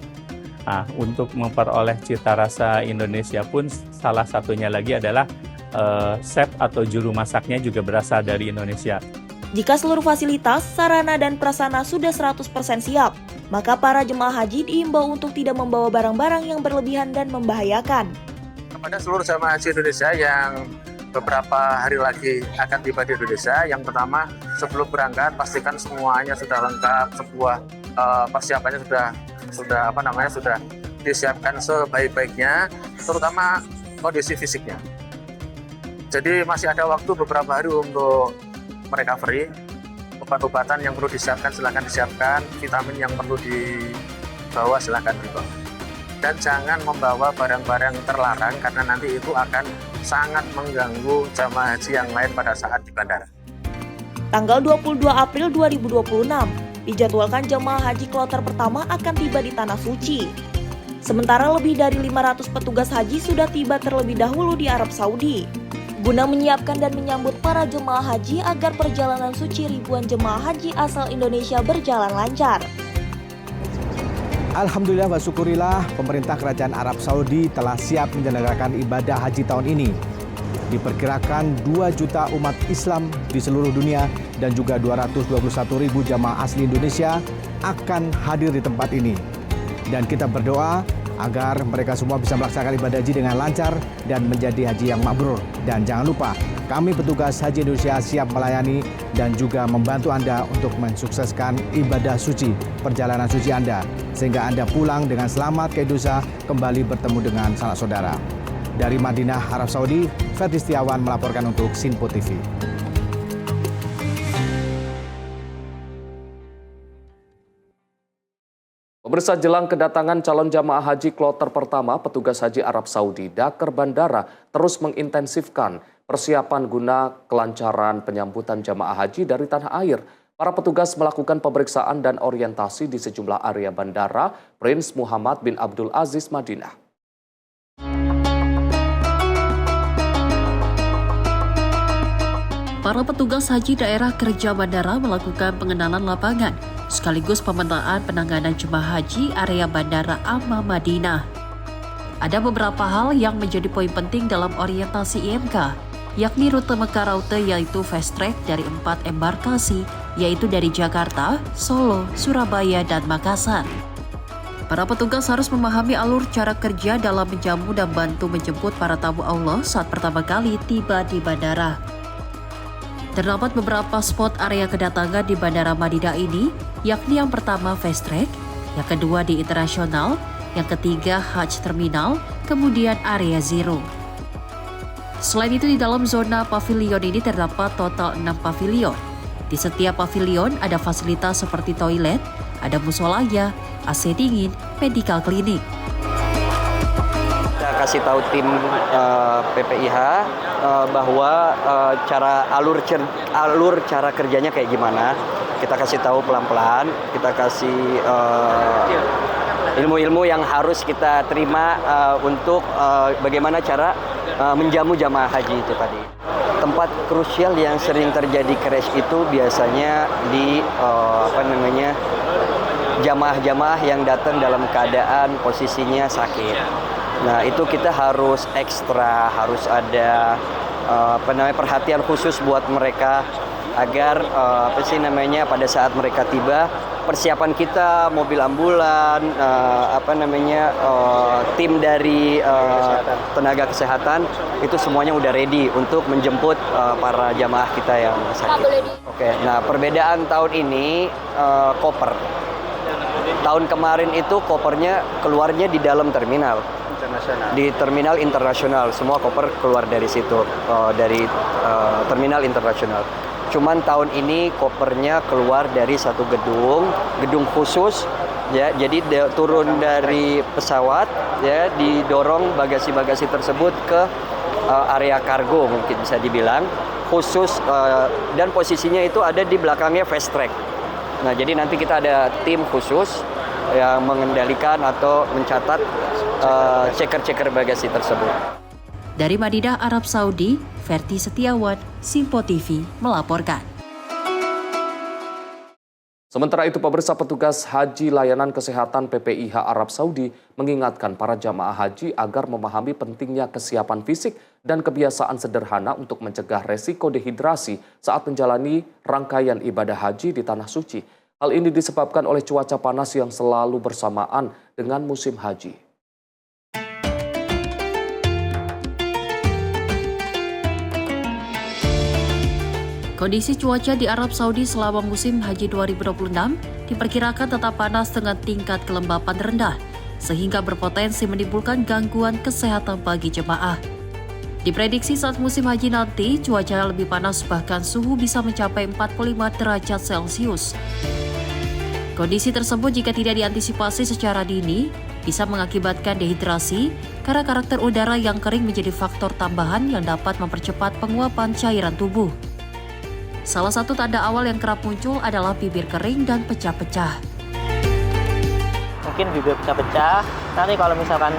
Nah, untuk memperoleh cita rasa Indonesia pun salah satunya lagi adalah chef atau juru masaknya juga berasal dari Indonesia. Jika seluruh fasilitas, sarana, dan prasarana sudah 100% siap, maka para jemaah haji diimbau untuk tidak membawa barang-barang yang berlebihan dan membahayakan. Kepada seluruh jemaah haji Indonesia yang beberapa hari lagi akan tiba di Indonesia, yang pertama sebelum berangkat pastikan semuanya sudah lengkap, persiapannya sudah disiapkan sebaik-baiknya, terutama kondisi fisiknya. Jadi masih ada waktu beberapa hari untuk recovery. Obat-obatan yang perlu disiapkan silakan disiapkan, vitamin yang perlu dibawa silakan dibawa. Dan jangan membawa barang-barang terlarang karena nanti itu akan sangat mengganggu jamaah haji yang lain pada saat di bandara. Tanggal 22 April 2026 dijadwalkan jemaah haji kloter pertama akan tiba di Tanah Suci. Sementara lebih dari 500 petugas haji sudah tiba terlebih dahulu di Arab Saudi, guna menyiapkan dan menyambut para jemaah haji agar perjalanan suci ribuan jemaah haji asal Indonesia berjalan lancar. Alhamdulillah wa syukurillah, pemerintah Kerajaan Arab Saudi telah siap menyelenggarakan ibadah haji tahun ini. Diperkirakan 2 juta umat Islam di seluruh dunia dan juga 221.000 jamaah asli Indonesia akan hadir di tempat ini. Dan kita berdoa agar mereka semua bisa melaksanakan ibadah haji dengan lancar dan menjadi haji yang mabrur. Dan jangan lupa, kami petugas Haji Indonesia siap melayani dan juga membantu Anda untuk mensukseskan ibadah suci, perjalanan suci Anda, sehingga Anda pulang dengan selamat ke Indonesia, kembali bertemu dengan sanak saudara. Dari Madinah, Arab Saudi, Ferdi Setiawan melaporkan untuk Sinpo TV. Pemirsa, jelang kedatangan calon jamaah haji kloter pertama, petugas haji Arab Saudi Dakar Bandara terus mengintensifkan persiapan guna kelancaran penyambutan jamaah haji dari tanah air. Para petugas melakukan pemeriksaan dan orientasi di sejumlah area bandara Prince Muhammad bin Abdul Aziz Madinah. Para petugas haji daerah kerja bandara melakukan pengenalan lapangan, sekaligus pemetaan penanganan jemaah haji area Bandara Amma Madinah. Ada beberapa hal yang menjadi poin penting dalam orientasi IMK, yakni rute Mekah-Raute yaitu fast track dari 4 embarkasi, yaitu dari Jakarta, Solo, Surabaya, dan Makassar. Para petugas harus memahami alur cara kerja dalam menjamu dan bantu menjemput para tamu Allah saat pertama kali tiba di bandara. Terdapat beberapa spot area kedatangan di Bandara Madinah ini, yakni yang pertama fast track, yang kedua di internasional, yang ketiga Hajj Terminal, kemudian area Zero. Selain itu di dalam zona pavilion ini terdapat total 6 pavilion. Di setiap pavilion ada fasilitas seperti toilet, ada musolaya, AC dingin, medical clinic. Kita kasih tahu tim PPIH bahwa alur cara kerjanya kayak gimana. Kita kasih tahu pelan-pelan, kita kasih ilmu-ilmu yang harus kita terima untuk bagaimana cara menjamu jamaah haji itu tadi. Tempat krusial yang sering terjadi crash itu biasanya di jamaah-jamaah yang datang dalam keadaan posisinya sakit. Nah, itu kita harus ekstra, harus ada perhatian khusus buat mereka agar pada saat mereka tiba, persiapan kita, mobil ambulan, tim dari tenaga kesehatan itu semuanya udah ready untuk menjemput para jamaah kita yang sakit. Oke, nah perbedaan tahun ini koper. Tahun kemarin itu kopernya keluarnya di dalam terminal. Di terminal internasional, semua koper keluar dari situ, dari terminal internasional. Cuman tahun ini kopernya keluar dari satu gedung khusus, ya. Jadi turun dari pesawat, ya, didorong bagasi-bagasi tersebut ke area kargo, mungkin bisa dibilang khusus, dan posisinya itu ada di belakangnya fast track. Nah, jadi nanti kita ada tim khusus yang mengendalikan atau mencatat ceker-ceker bagasi tersebut. Dari Madinah, Arab Saudi, Ferdi Setiawan, Sinpo TV melaporkan. Sementara itu, pemirsa, petugas haji layanan kesehatan PPIH Arab Saudi mengingatkan para jamaah haji agar memahami pentingnya kesiapan fisik dan kebiasaan sederhana untuk mencegah resiko dehidrasi saat menjalani rangkaian ibadah haji di Tanah Suci. Hal ini disebabkan oleh cuaca panas yang selalu bersamaan dengan musim haji. Kondisi cuaca di Arab Saudi selama musim haji 2026 diperkirakan tetap panas dengan tingkat kelembapan rendah, sehingga berpotensi menimbulkan gangguan kesehatan bagi jemaah. Diprediksi saat musim haji nanti, cuaca lebih panas, bahkan suhu bisa mencapai 45 derajat Celcius. Kondisi tersebut jika tidak diantisipasi secara dini, bisa mengakibatkan dehidrasi karena karakter udara yang kering menjadi faktor tambahan yang dapat mempercepat penguapan cairan tubuh. Salah satu tanda awal yang kerap muncul adalah bibir kering dan pecah-pecah. Mungkin bibir pecah-pecah, nanti kalau misalkan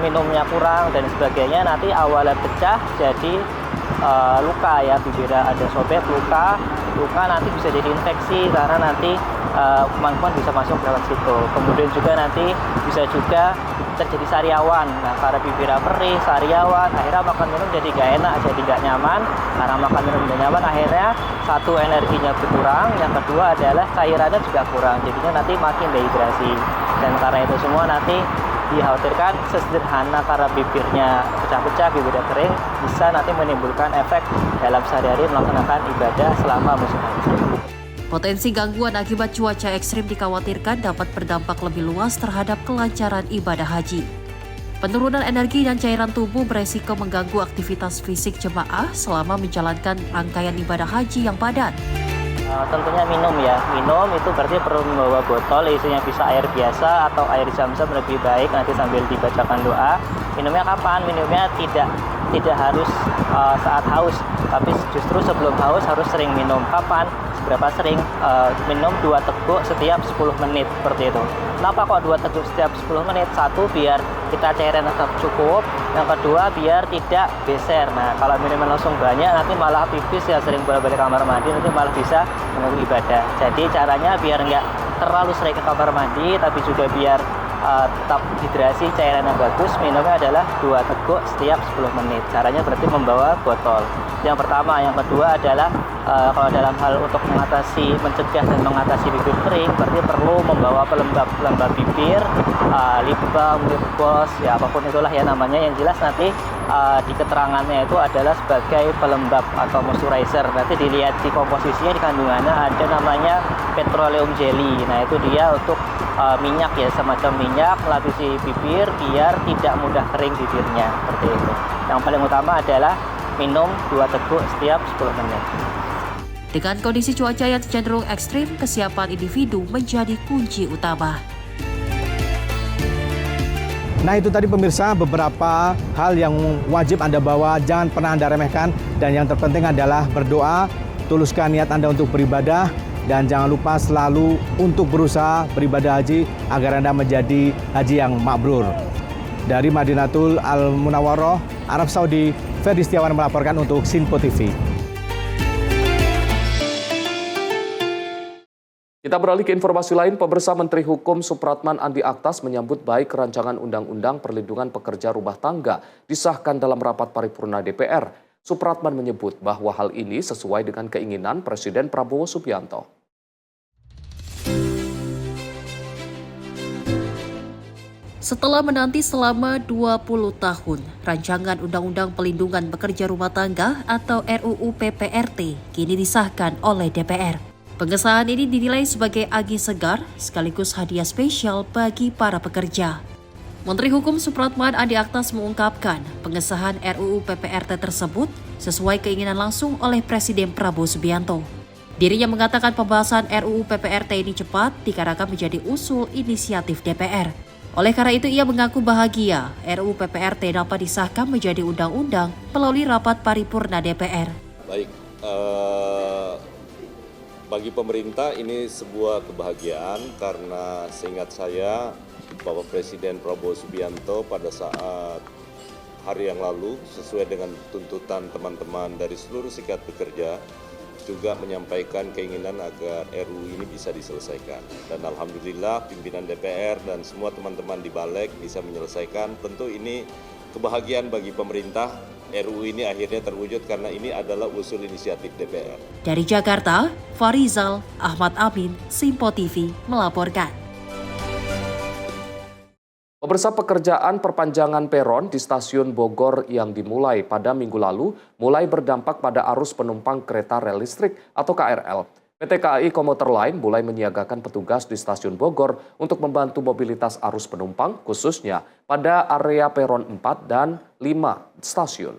minumnya kurang dan sebagainya, nanti awalnya pecah jadi luka, ya, bibirnya ada sobek, luka nanti bisa jadi infeksi karena nanti kuman-kuman bisa masuk lewat situ. Kemudian juga nanti bisa juga terjadi sariawan. Nah, karena bibirnya perih, sariawan, akhirnya makan minum jadi gak enak, jadi gak nyaman. Karena makan minum gak nyaman, akhirnya satu, energinya berkurang, yang kedua adalah cairannya juga kurang, jadinya nanti makin dehidrasi. Dan karena itu semua nanti dikhawatirkan sesederhana karena bibirnya pecah-pecah, bibirnya kering, bisa nanti menimbulkan efek dalam sehari-hari melaksanakan ibadah selama musim haji. Potensi gangguan akibat cuaca ekstrim dikhawatirkan dapat berdampak lebih luas terhadap kelancaran ibadah haji. Penurunan energi dan cairan tubuh beresiko mengganggu aktivitas fisik jemaah selama menjalankan rangkaian ibadah haji yang padat. Tentunya minum ya. Minum itu berarti perlu membawa botol, isinya bisa air biasa atau air zam-zam lebih baik, nanti sambil dibacakan doa. Minumnya kapan? Minumnya tidak harus saat haus, tapi justru sebelum haus harus sering minum. Kapan? Seberapa sering? Minum 2 teguk setiap 10 menit, seperti itu. Kenapa kok 2 teguk setiap 10 menit? Satu, biar kita cairan tetap cukup. Yang kedua, biar tidak beser. Nah, kalau minuman langsung banyak, nanti malah pipis ya, sering bolak-balik kamar mandi, nanti malah bisa mengganggu ibadah. Jadi caranya biar nggak terlalu sering ke kamar mandi, tapi juga biar tetap hidrasi, cairan yang bagus, minumnya adalah 2 teguk setiap 10 menit. Caranya berarti membawa botol. Yang pertama. Yang kedua adalah kalau dalam hal untuk mencegah dan mengatasi bibir kering, berarti perlu membawa pelembab bibir, lip balm, lip gloss, ya apapun itulah ya namanya. Yang jelas nanti di keterangannya itu adalah sebagai pelembab atau moisturizer. Nanti dilihat di komposisinya, di kandungannya ada namanya petroleum jelly. Nah itu dia untuk minyak ya, semacam minyak melapisi bibir biar tidak mudah kering bibirnya, seperti itu. Yang paling utama adalah minum 2 teguk setiap 10 menit. Dengan kondisi cuaca yang cenderung ekstrim, kesiapan individu menjadi kunci utama. Nah itu tadi pemirsa beberapa hal yang wajib Anda bawa, jangan pernah Anda remehkan. Dan yang terpenting adalah berdoa, tuluskan niat Anda untuk beribadah. Dan jangan lupa selalu untuk berusaha beribadah haji agar Anda menjadi haji yang mabrur. Dari Madinatul Al-Munawwaroh, Arab Saudi, Ferdi Setiawan melaporkan untuk Sinpo TV. Kita beralih ke informasi lain, pemirsa. Menteri Hukum Supratman Andi Aktas menyambut baik rancangan Undang-Undang Perlindungan Pekerja Rumah Tangga disahkan dalam rapat paripurna DPR. Supratman menyebut bahwa hal ini sesuai dengan keinginan Presiden Prabowo Subianto. Setelah menanti selama 20 tahun, rancangan Undang-Undang Pelindungan Pekerja Rumah Tangga atau RUU PPRT kini disahkan oleh DPR. Pengesahan ini dinilai sebagai angin segar sekaligus hadiah spesial bagi para pekerja. Menteri Hukum Supratman Andi Aktas mengungkapkan pengesahan RUU PPRT tersebut sesuai keinginan langsung oleh Presiden Prabowo Subianto. Dirinya mengatakan pembahasan RUU PPRT ini cepat dikarenakan menjadi usul inisiatif DPR. Oleh karena itu ia mengaku bahagia RUU PPRT dapat disahkan menjadi undang-undang melalui rapat paripurna DPR. Baik, bagi pemerintah ini sebuah kebahagiaan karena seingat saya Bapak Presiden Prabowo Subianto pada saat hari yang lalu sesuai dengan tuntutan teman-teman dari seluruh serikat pekerja juga menyampaikan keinginan agar RUU ini bisa diselesaikan. Dan alhamdulillah pimpinan DPR dan semua teman-teman di Balik bisa menyelesaikan. Tentu ini kebahagiaan bagi pemerintah. RUU ini akhirnya terwujud karena ini adalah usul inisiatif DPR. Dari Jakarta, Farizal Ahmad Amin, Sinpo TV melaporkan. Pemirsa, pekerjaan perpanjangan peron di stasiun Bogor yang dimulai pada minggu lalu mulai berdampak pada arus penumpang kereta rel listrik atau KRL. PT KAI Komuter Line mulai menyiagakan petugas di stasiun Bogor untuk membantu mobilitas arus penumpang khususnya pada area peron 4 dan 5 stasiun.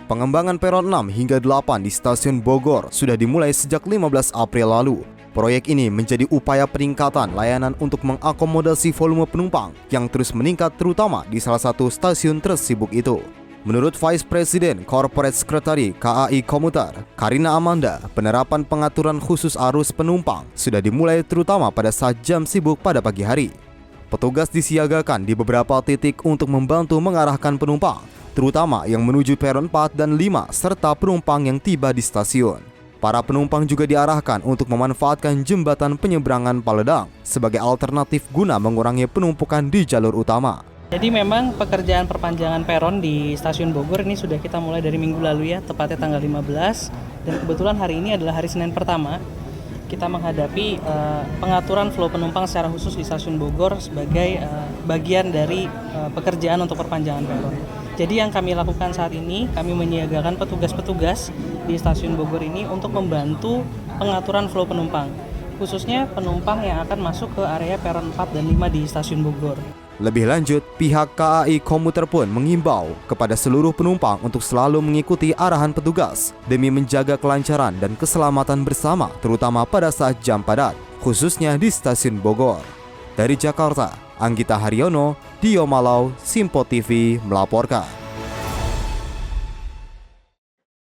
Pengembangan peron 6 hingga 8 di stasiun Bogor sudah dimulai sejak 15 April lalu. Proyek ini menjadi upaya peningkatan layanan untuk mengakomodasi volume penumpang yang terus meningkat terutama di salah satu stasiun tersibuk itu. Menurut Vice President Corporate Secretary KAI Komuter, Karina Amanda, penerapan pengaturan khusus arus penumpang sudah dimulai terutama pada saat jam sibuk pada pagi hari. Petugas disiagakan di beberapa titik untuk membantu mengarahkan penumpang, terutama yang menuju peron 4 dan 5 serta penumpang yang tiba di stasiun. Para penumpang juga diarahkan untuk memanfaatkan jembatan penyeberangan Paledang sebagai alternatif guna mengurangi penumpukan di jalur utama. Jadi memang pekerjaan perpanjangan peron di stasiun Bogor ini sudah kita mulai dari minggu lalu ya, tepatnya tanggal 15. Dan kebetulan hari ini adalah hari Senin pertama. kita menghadapi pengaturan flow penumpang secara khusus di Stasiun Bogor sebagai bagian dari pekerjaan untuk perpanjangan peron. Jadi yang kami lakukan saat ini, kami menyiagakan petugas-petugas di Stasiun Bogor ini untuk membantu pengaturan flow penumpang, khususnya penumpang yang akan masuk ke area peron 4 dan 5 di Stasiun Bogor. Lebih lanjut, pihak KAI Komuter pun mengimbau kepada seluruh penumpang untuk selalu mengikuti arahan petugas demi menjaga kelancaran dan keselamatan bersama, terutama pada saat jam padat, khususnya di Stasiun Bogor. Dari Jakarta, Anggita Haryono, Dio Malau, Simpo TV melaporkan.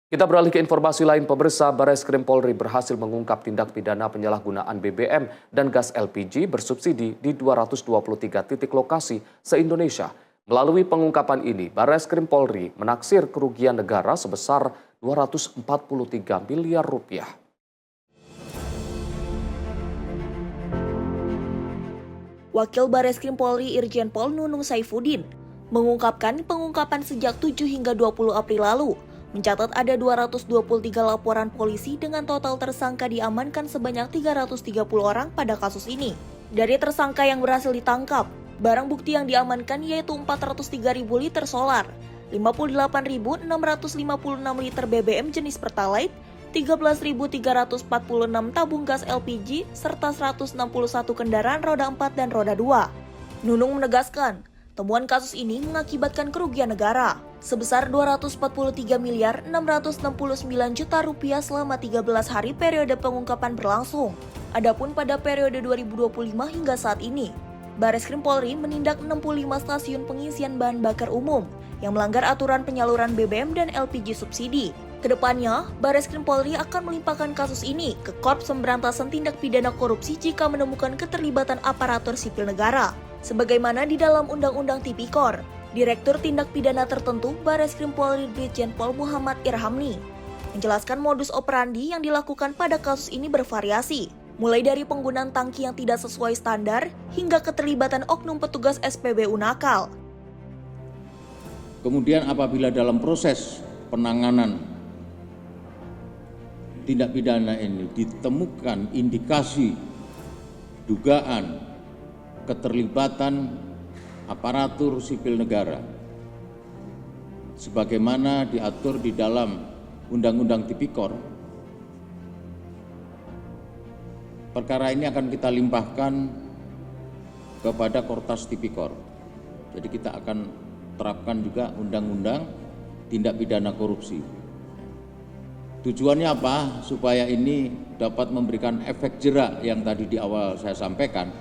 Kita beralih ke informasi lain, pemirsa. Bareskrim Polri berhasil mengungkap tindak pidana penyalahgunaan BBM dan gas LPG bersubsidi di 223 titik lokasi se-Indonesia. Melalui pengungkapan ini, Bareskrim Polri menaksir kerugian negara sebesar 243 miliar rupiah. Wakil Bareskrim Polri Irjen Pol Nunung Saifuddin mengungkapkan pengungkapan sejak 7 hingga 20 April lalu mencatat ada 223 laporan polisi dengan total tersangka diamankan sebanyak 330 orang pada kasus ini. Dari tersangka yang berhasil ditangkap, barang bukti yang diamankan yaitu 403.000 liter solar, 58.656 liter BBM jenis Pertalite, 13.346 tabung gas LPG, serta 161 kendaraan roda 4 dan roda 2. Nunung menegaskan, temuan kasus ini mengakibatkan kerugian negara sebesar 243 miliar 669 juta rupiah selama 13 hari periode pengungkapan berlangsung. Adapun pada periode 2025 hingga saat ini, Bareskrim Polri menindak 65 stasiun pengisian bahan bakar umum yang melanggar aturan penyaluran BBM dan LPG subsidi. Kedepannya, Bareskrim Polri akan melimpahkan kasus ini ke Korps Pemberantasan Tindak Pidana Korupsi jika menemukan keterlibatan aparatur sipil negara, sebagaimana di dalam Undang-Undang Tipikor. Direktur Tindak Pidana Tertentu Bareskrim Polri Brigjen Pol Muhammad Irhamni menjelaskan modus operandi yang dilakukan pada kasus ini bervariasi, mulai dari penggunaan tangki yang tidak sesuai standar hingga keterlibatan oknum petugas SPBU nakal. Kemudian apabila dalam proses penanganan tindak pidana ini ditemukan indikasi dugaan keterlibatan aparatur sipil negara sebagaimana diatur di dalam Undang-Undang Tipikor, perkara ini akan kita limpahkan kepada Kortas Tipikor. Jadi kita akan terapkan juga Undang-Undang Tindak Pidana Korupsi. Tujuannya apa? Supaya ini dapat memberikan efek jerak yang tadi di awal saya sampaikan,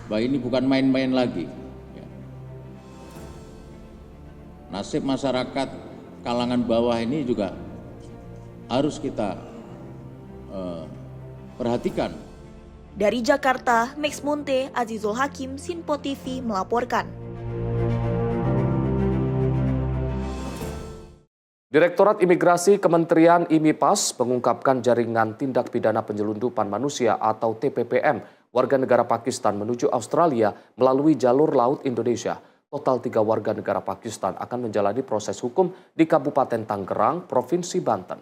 bahwa ini bukan main-main lagi. Nasib masyarakat kalangan bawah ini juga harus kita perhatikan. Dari Jakarta, Max Munte, Azizul Hakim, Sinpo TV melaporkan. Direktorat Imigrasi Kementerian IMIPAS mengungkapkan jaringan tindak pidana penyelundupan manusia atau TPPM warga negara Pakistan menuju Australia melalui jalur laut Indonesia. Total 3 warga negara Pakistan akan menjalani proses hukum di Kabupaten Tangerang, Provinsi Banten.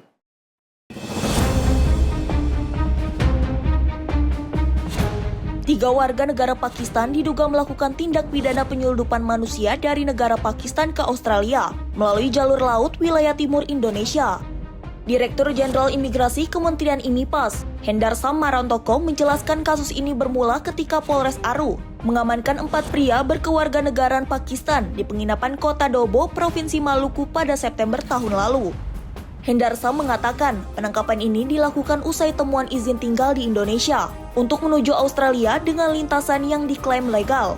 Tiga warga negara Pakistan diduga melakukan tindak pidana penyelundupan manusia dari negara Pakistan ke Australia melalui jalur laut wilayah timur Indonesia. Direktur Jenderal Imigrasi Kementerian IMIPAS, Hendar Sam Marantoko menjelaskan kasus ini bermula ketika Polres Aru mengamankan 4 pria berkewarganegaraan Pakistan di penginapan Kota Dobo, Provinsi Maluku pada September tahun lalu. Hendar Sam mengatakan penangkapan ini dilakukan usai temuan izin tinggal di Indonesia untuk menuju Australia dengan lintasan yang diklaim legal.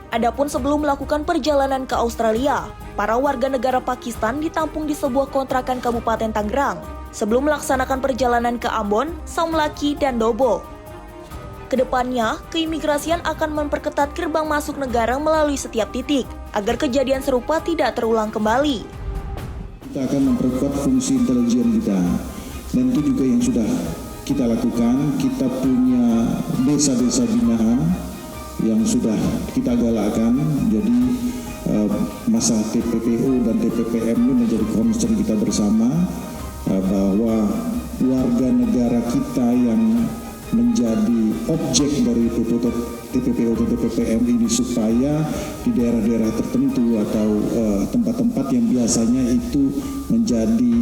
Adapun sebelum melakukan perjalanan ke Australia, para warga negara Pakistan ditampung di sebuah kontrakan Kabupaten Tangerang sebelum melaksanakan perjalanan ke Ambon, Saumlaki, dan Dobo. Kedepannya, keimigrasian akan memperketat gerbang masuk negara melalui setiap titik agar kejadian serupa tidak terulang kembali. Kita akan memperkuat fungsi intelijen kita, dan itu juga yang sudah kita lakukan. Kita punya desa-desa binaan yang sudah kita galakkan, jadi masalah TPPO dan TPPM ini menjadi concern kita bersama, bahwa warga negara kita yang menjadi objek dari TPPO atau TPPM ini supaya di daerah-daerah tertentu atau tempat-tempat yang biasanya itu menjadi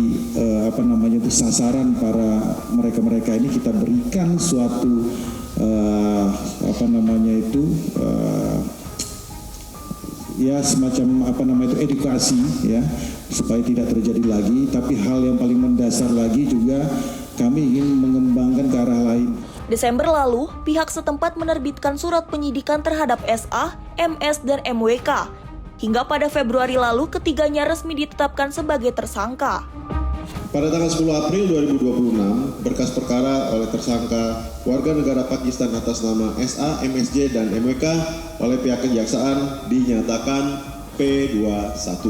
sasaran para mereka-mereka ini kita berikan suatu semacam edukasi ya supaya tidak terjadi lagi. Tapi hal yang paling mendasar lagi juga kami ingin mengembangkan ke arah lain. Desember lalu, pihak setempat menerbitkan surat penyidikan terhadap SA, MS, dan MWK. Hingga pada Februari lalu, ketiganya resmi ditetapkan sebagai tersangka. Pada tanggal 10 April 2026, berkas perkara oleh tersangka warga negara Pakistan atas nama SA, MSJ, dan MWK oleh pihak kejaksaan dinyatakan P21.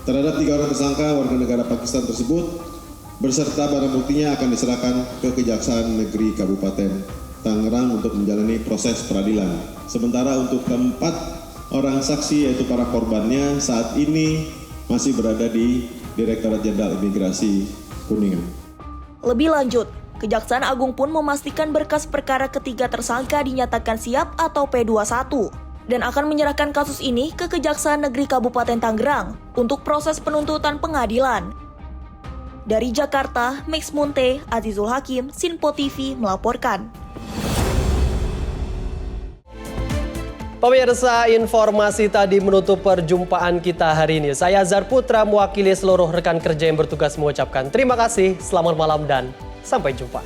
Terhadap 3 orang tersangka warga negara Pakistan tersebut, beserta barang buktinya akan diserahkan ke Kejaksaan Negeri Kabupaten Tangerang untuk menjalani proses peradilan. Sementara untuk keempat orang saksi yaitu para korbannya saat ini masih berada di Direktorat Jenderal Imigrasi Kuningan. Lebih lanjut, Kejaksaan Agung pun memastikan berkas perkara ketiga tersangka dinyatakan siap atau P21 dan akan menyerahkan kasus ini ke Kejaksaan Negeri Kabupaten Tangerang untuk proses penuntutan pengadilan. Dari Jakarta, Max Munte, Azizul Hakim, Sinpo TV melaporkan. Pemirsa, informasi tadi menutup perjumpaan kita hari ini. Saya Azhar Putra mewakili seluruh rekan kerja yang bertugas mengucapkan terima kasih, selamat malam dan sampai jumpa.